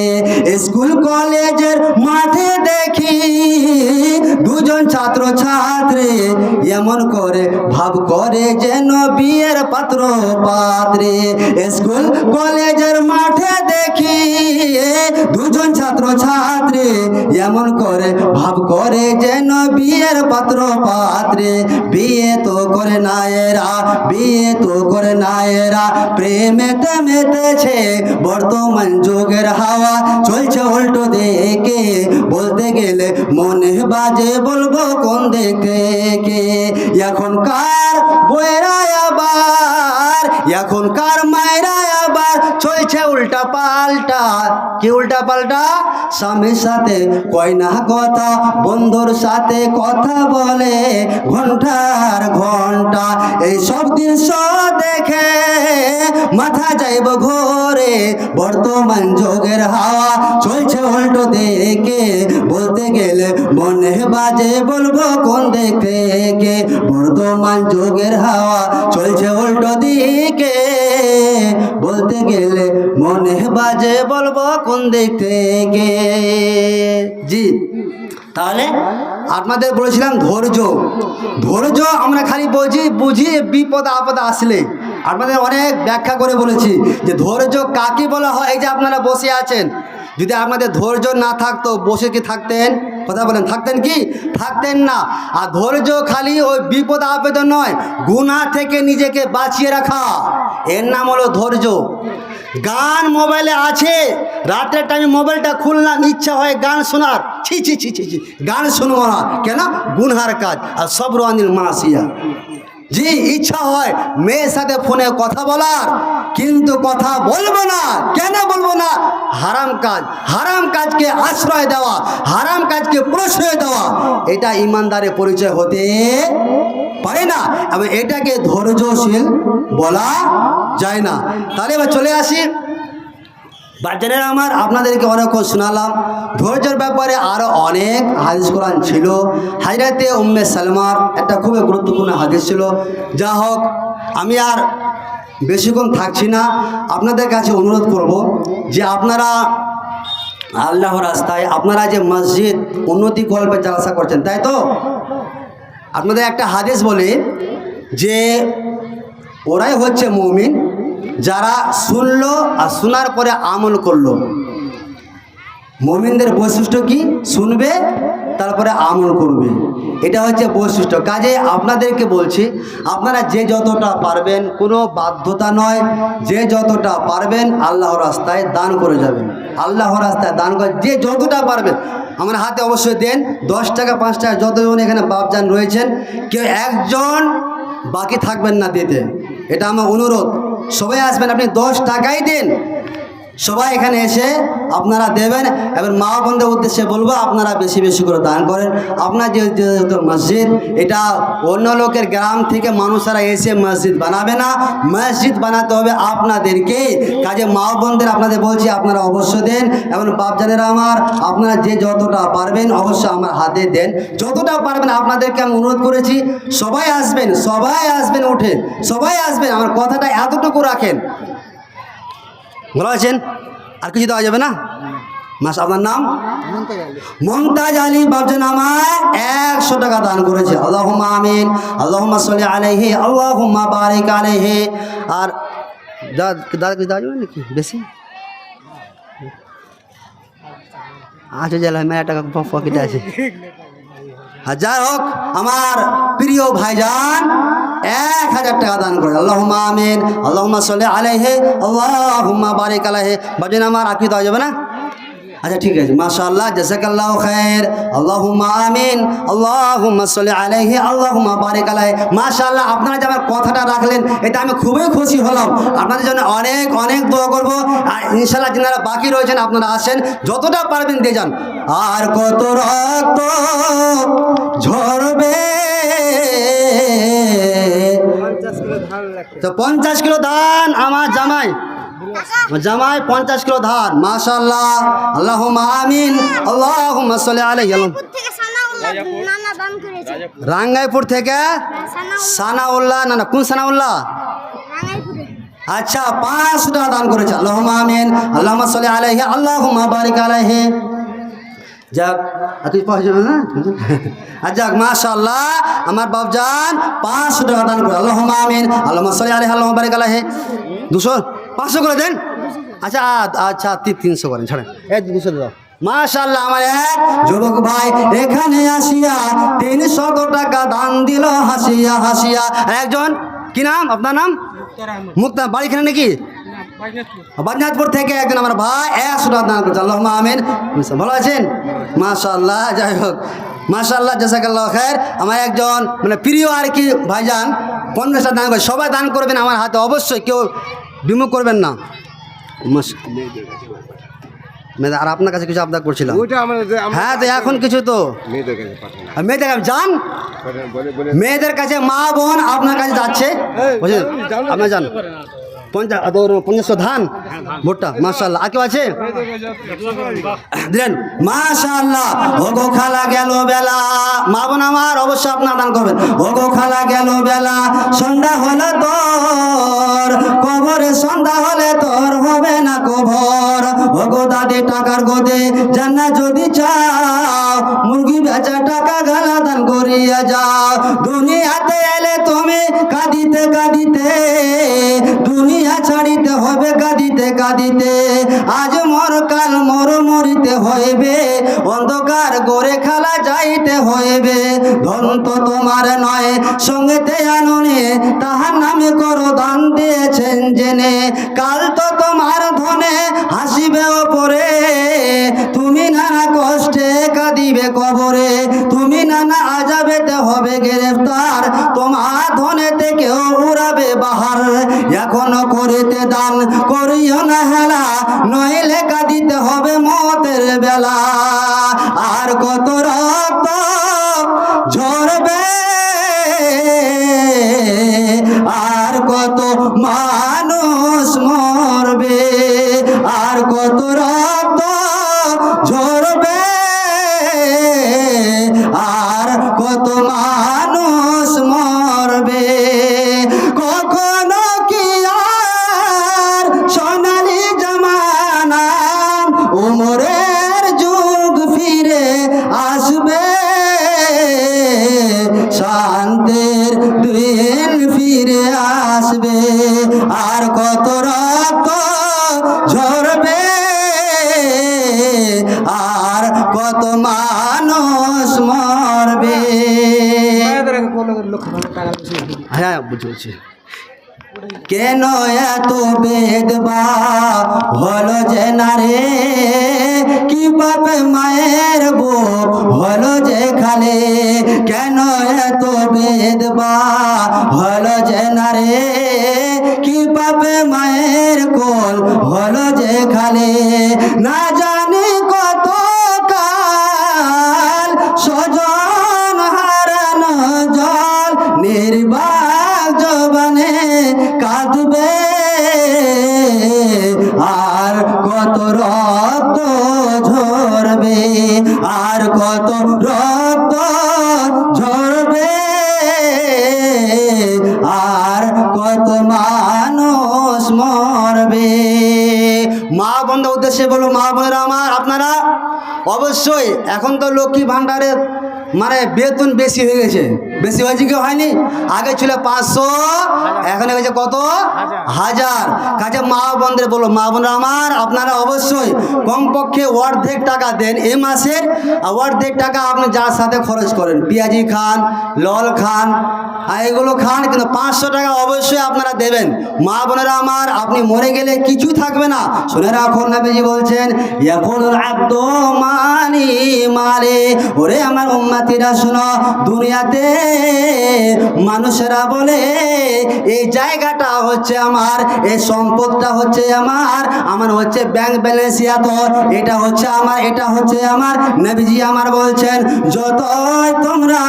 স্কুল কলেজের মাঠে দেখি দুজন ছাত্র ছাত্রী এমন করে ভাব করে যেন বিয়ের পাত্র পাত্রী। স্কুল কলেজের মাঠে দেখি দুজন ছাত্র ছাত্রী এমন করে ভাব করে যেন বিয়ের পাত্র পাত্রী। বিয়ে তো করে না এরা, বিয়ে তো করে না এরা, প্রেমেতে মেতেছে। বর্তমান যুগের হাওয়া চলছে উল্টো দিকে, বলতে গেলে মনে বাজে বলবো কোন দিকে। এখনকার বইরা আবার, এখনকার মায়েরা আবার চলছে উল্টা পাল্টা। কি উল্টা পাল্টা? স্বামীর সাথে কয় না কথা, বন্ধুর সাথে কথা বলে ঘন্টার ঘন্টা। এইসব দৃশ্য দেখে মাথা যাইব ঘোরে। বর্তমান যুগের হাওয়া চলছে উল্টো দিকে, বলতে গেলে মনে বাজে বলবো কোন দিকে। বর্তমান যুগের হাওয়া চলছে উল্টো দিকে, বলতে গেলে মনে বাজে বলবো কোন দিক থেকে। জি, তাহলে আপনাদের বলেছিলাম ধৈর্য। ধৈর্য আমরা খালি বুঝি বিপদ আপদ আসলে। আপনাদের অনেক ব্যাখ্যা করে বলেছি যে ধৈর্য কাকে বলা হয়। এই যে আপনারা বসে আছেন, যদি আপনাদের ধৈর্য না থাকতো বসে কি থাকতেন? কথা বলেন, থাকতেন কি? থাকতেন না। আর ধৈর্য খালি ওই বিপদ আপদ নয়, গুনাহ থেকে নিজেকে বাঁচিয়ে রাখা, এর নাম হলো ধৈর্য। গান মোবাইলে আছে, রাতের টাইমে মোবাইলটা খুললাম, ইচ্ছা হয় গান শোনার, ছি ছি ছি ছি ছি, গান শুনবো না। কেন? গুনহার কাজ। আর সবর আনিল মাসিয়া। জি, ইচ্ছা হয় মেয়ের সাথে ফোনে কথা বলার, কিন্তু কথা বলবো না। কেন বলবো না? হারাম কাজ, হারাম কাজকে আশ্রয় দেওয়া, হারাম কাজকে প্রশ্রয় দেওয়া, এটা ইমানদারের পরিচয় হতে পারে না, এবং এটাকে ধৈর্যশীল বলা যায় না। তাহলে এবার চলে আসি বাচ্চারা আমার, আপনাদেরকে অনেকক্ষণ শোনালাম ধৈর্যের ব্যাপারে। আরও অনেক হাদিস কোরআন ছিল। হযরতে উম্মে সালমার একটা খুবই গুরুত্বপূর্ণ হাদিস ছিল। যা হোক, আমি আর বেশিক্ষণ থাকছি না। আপনাদের কাছে অনুরোধ করব যে আপনারা আল্লাহর রাস্তায়, আপনারা যে মসজিদ উন্নতি কল্পে জালসা করছেন, তাই তো? আপনাদের একটা হাদিস বলে যে ওরাই হচ্ছে মুমিন যারা শুনলো আর শোনার পরে আমল করলো। মুমিনদের বৈশিষ্ট্য কি? শুনবে তারপরে আমল করবে, এটা হচ্ছে বৈশিষ্ট্য। কাজে আপনাদেরকে বলছি, আপনারা যে যতটা পারবেন, কোনো বাধ্যতা নয়, যে যতটা পারবেন আল্লাহর রাস্তায় দান করে যাবেন। আল্লাহর রাস্তায় দান করে যে যতটা পারবেন, আমার হাতে অবশ্যই দেন। 10 টাকা 5 টাকা, যতজন এখানে বাপজান রয়েছেন, কেউ একজন বাকি থাকবেন না দিতে, এটা আমার অনুরোধ। সবাই আসবেন, আপনি 10 টাকাই দেন, সবাই এখানে এসে আপনারা দেবেন। এবার মা বোনদের উদ্দেশ্যে বলবো, আপনারা বেশি বেশি করে দান করেন। আপনার যেহেতু মসজিদ, এটা অন্য লোকের গ্রাম থেকে মানুষরা এসে মসজিদ বানাবে না, মসজিদ বানাতে হবে আপনাদেরকে। কাজে মা বোনদের আপনাদের বলছি, আপনারা অবশ্যই দেন। এবং বাপজানেরা আমার, আপনারা যে যতটা পারবেন অবশ্যই আমার হাতে দেন, যতটা পারবেন। আপনাদেরকে আমি অনুরোধ করেছি, সবাই আসবেন, সবাই আসবেন, উঠে সবাই আসবেন। আমার কথাটা এতটুকু রাখেন, ভালো আছেন? আর কিছু দেওয়া যাবে না? মাস, আপনার নাম? মুমতাজ আলী বাপজান আমায় 100 টাকা দান করেছে। আল্লাহুম্মা আমিন, আল্লাহুম্মা সাল্লি আলাইহি, আল্লাহুম্মা বারিক আলাইহি। আর দাদা কিছু দেওয়া যাবে নাকি বেশি? আচ্ছা, যাই মেলা টাকা পকেটে আছে। যাই হোক, আমার প্রিয় ভাইজান 1000 টাকা দান করে। আল্লাহুম্মা আমিন, আল্লাহুম্মা সাল্লি আলাইহি, আল্লাহুম্মা বারিক আলাইহি। বাজেন আমার আর কি দেওয়া যাবে না? আচ্ছা, ঠিক আছে, মাশাআল্লাহ, জাযাকাল্লাহু খায়ের। আল্লাহুম্মা আমিন, আল্লাহুম্মা সাল্লি আলাইহি, আল্লাহুম্মা বারিক আলাইহি। মাশাআল্লাহ, আপনারা যে আমার কথাটা রাখলেন, এটা আমি খুবই খুশি হলাম। আপনাদের জন্য অনেক অনেক দোয়া করব। আর ইনশাআল্লাহ যারা বাকি রয়েছেন, আপনারা আসেন, যতটা পারবেন দিয়ে যান। আর কত রক্ত ঝরবে তো 50 কিলো ধান আমার জামাই 50 কিলো ধান, মাশাআল্লাহ, আল্লাহুম্মা আমিন, আল্লাহুম্মা সাল্লি আলাইহি। রাঙ্গাইপুর থেকে সানাউল্লাহ, না কোন সানাউল্লাহ? আচ্ছা, 500 টাকা দান করেছে, আল্লাহুম্মা আমিন, আল্লাহুম্মা সাল্লি আলাইহি, আল্লাহুম্মা বারিক আলাইহি। যাক, তুই পয়সা না? যাক, মাশাআল্লাহ, আমার বাপজান 500 টাকা দান করে, আল্লাহুম্মা আমিন, আল্লাহুম্মা সাল্লি আলাইহি, আল্লাহুম্মা বারিক আলাইহি। 200, 500 করে দেন। আচ্ছা আচ্ছা, 300 করেন, ছাড়েন, 200 দাও। মাশাআল্লাহ, আমার এক যুবক ভাই এখানে আসিয়া 300 টাকা দান দিল হাসিয়া হাসিয়া। একজন, কি নাম আপনার? নাম মুক্তা, বাড়ি এখানে নাকি? বাজনাথপুর থেকে একজন আমার ভাই 100 টাকা দান করছে, আল্লাহুম্মা আমিন। ভালো আছেন? মাশাআল্লাহ, যাই হোক, মাশাআল্লাহ, জাযাকাল্লাহু খায়র। আমার একজন মানে প্রিয় আর কি ভাইজান 50 টাকা দান করে। সবাই দান করবেন আমার হাতে, অবশ্যই, কেউ বিমুখ করবেন না। আর আপনার কাছে কিছু আবদার করছিলাম। হ্যাঁ, তো এখন কিছু তো মেয়েদের কাছে যান, মেয়েদের কাছে মা বোন আপনার কাছে যাচ্ছে, বুঝলেন? আপনার যান 50 ধান ভুট্টা, মাশাআল্লাহ। আর কেউ আছে? দিলেন, মাশাআল্লাহ। ওগো খালা গেল বেলা, মা বোন আমার অবশ্যই আপনার দান করবেন। ওগো খালা গেল বেলা, সন্ধ্যা হলে তোর কবরে, সন্ধ্যা হলে তোর হবে না কবর। ওগো দাদি টাকার গোদে জান্না যদি চাও, মুরগি বেচা টাকা গালা দান করিয়া যাও। দুনিয়াতে এলে তুমি কাঁদিতে কাঁদিতে, দুনিয়া ছাড়িতে হবে কাঁদিতে কাঁদিতে। আজ মর কাল মর মরিতে হইবে, অন্ধকার গড়ে খালা যাইতে হইবে। ধন তো তোমার নয় সঙ্গেতে আননে, তাহার নামে করো দান দিয়েছেন জেনে। কাল তো তোমার ধনে হাসিবে ওপরে, তুমি নানা কষ্টে কাঁদিবে কবরে। তুমি নানা আজাবেতে হবে গ্রেফতার, তোমার ধনেতে কেউ উড়াবে বাহার। এখনো করিতে দান করিও না হেলা, নইলে কাঁদিতে হবে মতের বেলা। আর কত রক্ত ঝরবে, আর কত মানুষ মরবে, আর কত রক্ত ঝরবে, আর কত মানুষ মরবে। কখনো কি আর সোনালি জামানা, উমরের যুগ ফিরে আসবে, শান্তির দিন ফিরে আসবে। আর কত রক্ত ঝরবে, আর কত মানুষ মরবে। হ্যাঁ, বুঝছি। কেন এত বেদবা হলো যে না রে, কি বাপে মায়ের বুক হলো যে খালে। কেন এত বেদবা হলো যে না রে, কি বাপে মায়ের কোল হলো যে খালে। না জানি কত কাল স্বজন হারানো জল, নির্বাক জবানে কাঁদবে, আর কত রক্ত ঝরবে, আর কত রক্ত ঝরবে, আর কত মানুষ মরবে। মা বোনদের উদ্দেশ্যে বলো, মা বোনেরা আমার, আপনারা অবশ্যই এখন তো লক্ষ্মী ভাণ্ডারের মানে বেতন বেশি হয়ে গেছে। বেশি হয়েছে কি হয়নি? আগে ছিল 500, এখন হয়েছে কত? 1000। কাজে মা বোনদের বলো, মা বোনরা আমার, আপনারা অবশ্যই কমপক্ষে অর্ধেক টাকা দেন এই মাসের। অর্ধেক টাকা আপনি যার সাথে খরচ করেন, পেঁয়াজি খান, লল খান, আর এগুলো খান, কিন্তু 500 টাকা অবশ্যই আপনারা দেবেন। মা বোনেরা আমার, আপনি মরে গেলে কিছু থাকবে না। শুনে রাখুন, নবীজি বলছেন, ইয়াকুলুল আব্দু মালি মালে। ওরে আমার উম্মতিরা শোনো, দুনিয়াতে মানুষেরা বলে এই জায়গাটা হচ্ছে আমার, এই সম্পদটা হচ্ছে আমার, আমার হচ্ছে ব্যাংক ব্যালেন্স এত, এটা হচ্ছে আমার, এটা হচ্ছে আমার। নবীজি আমার বলছেন, যতই তোমরা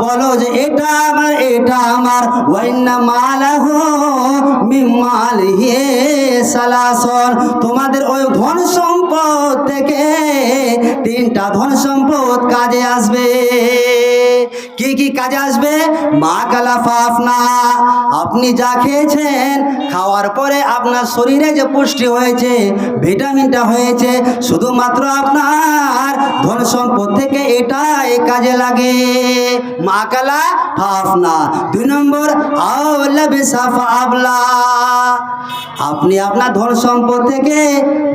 বলো যে এটা আমার, এটা এটা আমার ওয়াইন্না মালাহু মিমালিহি সালাসন, তোমাদের ওই ধন সম্পদ থেকে তিনটা ধন সম্পদ কাজে আসবে। কি কি কাজে আসবে? মা কালাফাফনা, আপনি যা খেয়েছেন, খাওয়ার পরে আপনার শরীরে যে পুষ্টি হয়েছে, ভিটামিনটা হয়েছে, শুধুমাত্র আপনার ধন সম্পদ থেকে এটাই কাজে লাগে। মা কালাফাফনা। 2 নম্বর আওলা বিসাফা আবলা, আপনি আপনার ধন সম্পদ থেকে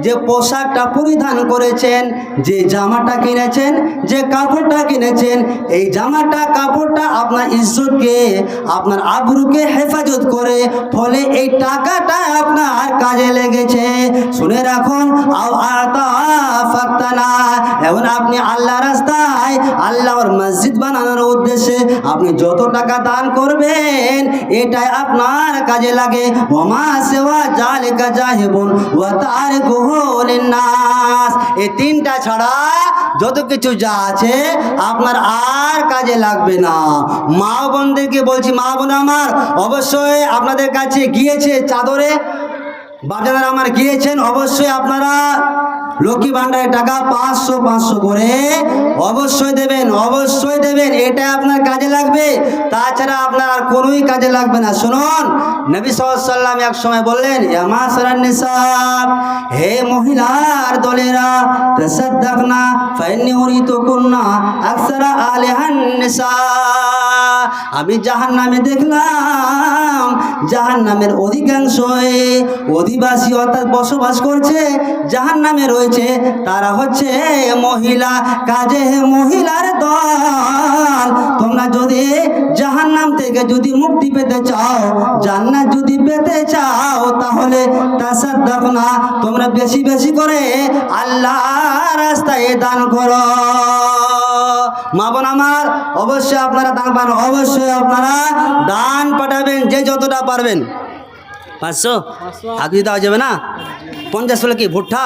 যে পোশাকটা পরিধান করেছেন, যে জামাটা কিনেছেন, যে কাপড়টা কিনেছেন, এই জামাটা কাপড়টা আপনার ইজ্জতকে, আপনার আবরুকে হেফাজত করে, ফলে এই টাকাটা আপনার কাজে লেগেছে। শুনে রাখুন, এখন আপনি আল্লাহ রাস্তায়, আল্লাহর মসজিদ বানানোর উদ্দেশ্যে আপনি যত টাকা দান করবেন, এটাই আপনার কাজে লাগে। ওমা সেওয়া জালিকা জাহিবুন ওয়া তারিকুহু লিন্নাস, এই তিনটা ছাড়া যত কিছু যা আছে আপনার আর কাজে লাগবে না। মা বোনদেরকে বলছি, মা বোন আমার, অবশ্যই আপনাদের কাছে গিয়েছে চাদরে, বাজার আমার গিয়েছেন, অবশ্যই আপনারা লক্ষ্মী ভান্ডারের টাকা 500 করে অবশ্যই দেবেন, অবশ্যই দেবেন, এটা আপনার কাজে লাগবে। তাছাড়া আপনার আর কোনোই কাজে লাগবে না। শুনুন, নবী সাল্লাল্লাহু আলাইহি ওয়াসাল্লাম এক সময় বললেন, ইয়া মাশারান নিসা, হে মহিলার দলেরা, তাসাদদাকনা ফাইন্নী উরিতুকুন্না আকসারা আলিহান নিসা, আমি জাহান্নামে দেখলাম, জাহান্নামের অধিকাংশই অধিবাসী অর্থাৎ বসবাস করছে জাহান্নামে রয়েছে, তারা হচ্ছে মহিলা। কাজে মহিলার দল, তোমরা যদি জাহান্নাম থেকে যদি মুক্তি পেতে চাও, জান্নাত যদি পেতে চাও, তাহলে তাসাদদাকনা, তোমরা বেশি বেশি করে আল্লাহর রাস্তায় দান করো। মা বোন আমার, অবশ্যই আপনারা দান পাবেন, অবশ্যই আপনারা দান পাঠাবেন, যে যতটা পারবেন। 500 আগে দেওয়া যাবে না? 50 হলে কি ভুট্টা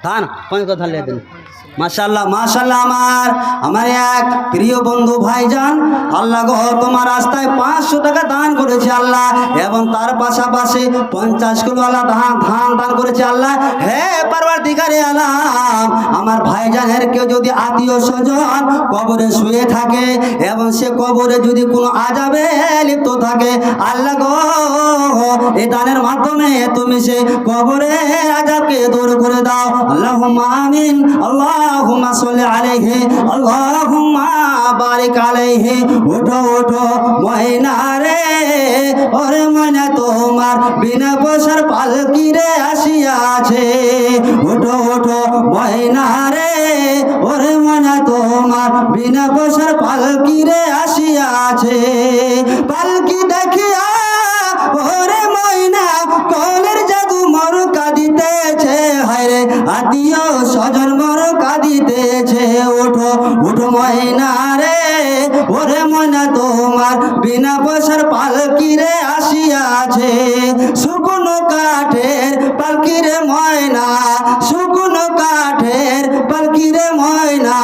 ধান 5 ধান লিয়ে দেন। মাশাআল্লাহ, মাশাআল্লাহ। আমার এক প্রিয় বন্ধু ভাইজান, আল্লাহ গো তোমার রাস্তায় 500 টাকা দান করেছে আল্লাহ, এবং তার পাশাপাশি 50 কিলো আল্লাহ ধান দান করেছে আল্লাহ। হে পারওয়ারদিগারে আলাম, আমার ভাইজানের কেউ যদি আত্মীয় স্বজন কবরে শুয়ে থাকে, এবং সে কবরে যদি কোনো আযাবে লিপ্ত থাকে, আল্লাহ গো এই দানের মাধ্যমে তুমি সে কবরে আযাবকে দূর করে দাও। আল্লাহুম্মা আমিন। আল্লাহুম্মা সাল্লি আলাইহি, আল্লাহুম্মা বারিক আলাইহি। ওঠো ওঠো ময়না রে, ওরে ময়না তোমার বিনা পয়সার পালকি রে আসিয়াছে। ওঠো ওঠো ময়না রে, ওরে ময়না তোমার বিনা পয়সার পালকি রে আসিয়াছে। পালকি দেখিয়া ওরে ময়না কলের জাদু মর কাঁদিতেছে, হায়রে আত্মীয় স্বজন মর কাঁদিতেছে। ওঠো ওঠো ময়না রে, ওরে ময়না তোমার বিনা পয়সার পালকি রে আসিয়াছে। শুকনো কাঠের পালকি রে ময়না, শুকনো কাঠের পালকি রে ময়না,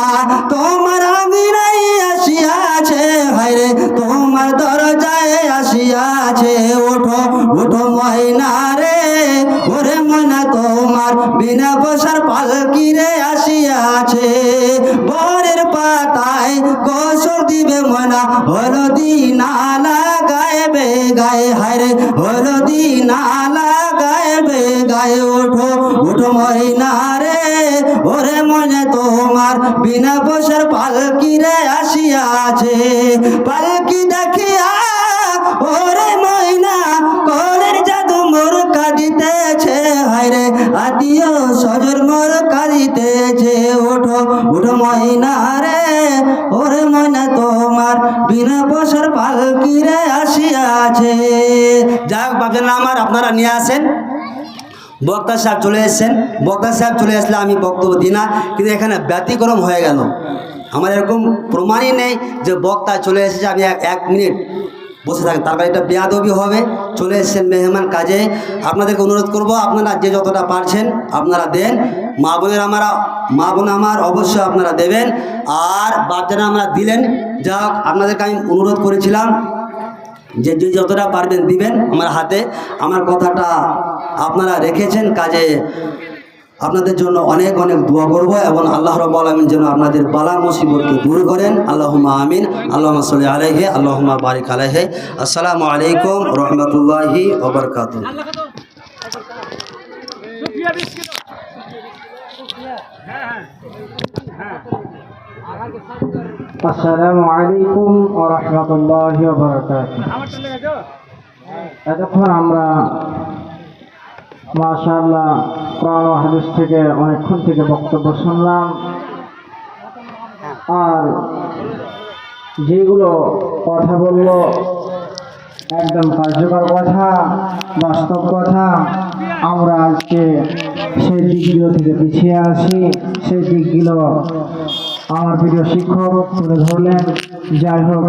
তোমার আঙিনায় আসিয়াছে, হায়রে তোমার দরজায় আসিয়াছে। ওঠো ওঠো ময়না রে, ওরে ময়না তোমার বিনা পয়সার পালকি রে আসিয়াছে। বরের পাতায় গোসল দিবে ময়না, হলদি না লাগাইবে গায়ে, হায়রে হলদি না লাগাইবে গায়ে। ওঠো ওঠো ময়না রে, ওরে ময়না তোমার বিনা পয়সার পালকি রে আসিয়াছে। পালকি দেখিয়া ওরে ময়না কলের জাদু মোর কাঁদিতেছে, হায়রে আত্মীয় স্বজন মোর কাঁদিতেছে। ওঠো ওঠো ময়না রে, ওরে ময়না তোমার বিনা পয়সার পালকি রে আসিয়াছে। যাই হোক বাপের আমার, আপনারা নিয়ে আসেন। বক্তা সাহেব চলে এসেছেন, বক্তা সাহেব চলে আসলে আমি বক্তব্য দিই না, কিন্তু এখানে ব্যতিক্রম হয়ে গেল। আমার এরকম প্রমাণই নেই যে বক্তা চলে এসেছে আমি 1 মিনিট বসে থাকেন, তারপর এটা বেয়াদবি হবে। চলে এসেছেন মেহমান কাজে, আপনাদেরকে অনুরোধ করব, আপনারা যে যতটা পারছেন আপনারা দেন। মা বোন আমার অবশ্যই আপনারা দেবেন। আর বাচ্চারা আমরা দিলেন। যাক, আপনাদেরকে আমি অনুরোধ করেছিলাম যে যে যতটা পারবেন দিবেন আমার হাতে। আমার কথাটা আপনারা রেখেছেন, কাজে আপনাদের জন্য অনেক অনেক দোয়া করব এবং আল্লাহ রাব্বুল আলামিন যেন আপনাদের বালা মুসিবতকে দূর করেন। আল্লাহুম্মা আমিন। আল্লাহুম্মা সাল্লি আলাইহি, আল্লাহুম্মা বারিক আলাইহি। আসসালামু আলাইকুম রাহমাতুল্লাহি ওয়া বারাকাতুহু। আসসালামু আলাইকুম ওয়া রাহমাতুল্লাহি ওয়া বারাকাতুহু। এতক্ষণ আমরা মাশাআল্লাহ কোরআন ও হাদিস থেকে অনেকক্ষণ থেকে বক্তব্য শুনলাম, আর যেগুলো কথা বললো একদম কার্যকর কথা, বাস্তব কথা। আমরা আজকে সেই দিকগুলো থেকে পিছিয়ে আছি, সেই দিকগুলো আমার প্রিয় শিক্ষক তুলে ধরলেন। যাই হোক,